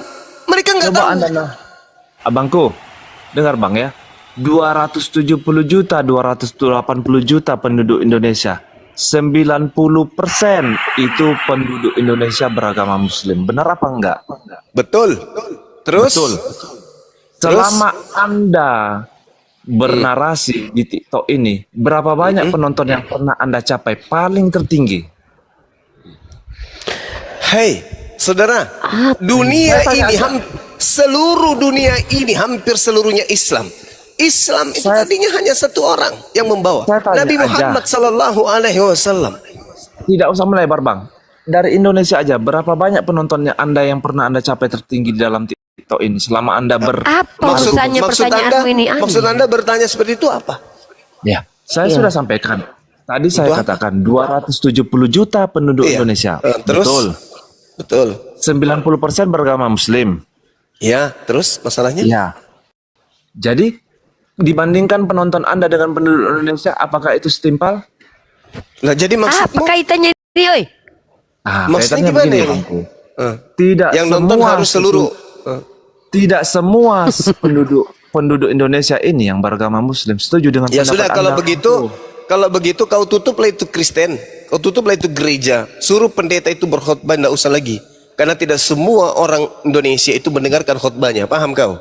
Mereka nggak Coba tahu. Anda abangku, dengar Bang ya. 270 juta, 280 juta penduduk Indonesia. 90% itu penduduk Indonesia beragama Muslim. Benar apa enggak? Betul. Terus? Betul. Selama Anda bernarasi di TikTok ini, berapa banyak penonton yang pernah Anda capai paling tertinggi? Hei, saudara, dunia ini seluruh dunia ini hampir seluruhnya Islam. Islam itu tadinya hanya satu orang yang membawa, Nabi Muhammad Sallallahu Alaihi Wasallam. Tidak usah melebar, Bang. Dari Indonesia aja, berapa banyak penontonnya Anda yang pernah Anda capai tertinggi di dalam TikTok ini selama Anda Maksud Anda bertanya seperti itu apa? Ya, saya sudah sampaikan. Tadi saya katakan 270 juta penduduk Indonesia. Terus? Betul. 90% beragama Muslim. Ya, terus masalahnya? Ya. Jadi dibandingkan penonton Anda dengan penduduk Indonesia, apakah itu setimpal? Nah, jadi maksudmu? Apa kaitannya ini, oi? Maksudnya kaitannya gimana begini, ini? Bangku. Tidak yang semua nonton harus seluruh. Tidak semua penduduk Indonesia ini yang beragama Muslim setuju dengan Ya pendapat sudah, kalau begitu kau tutuplah itu Kristen, kau tutuplah itu gereja, suruh pendeta itu berkhotbah, tidak usah lagi, karena tidak semua orang Indonesia itu mendengarkan khotbahnya, paham kau?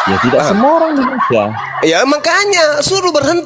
Ya tidak semua orang Indonesia. Ya makanya suruh berhenti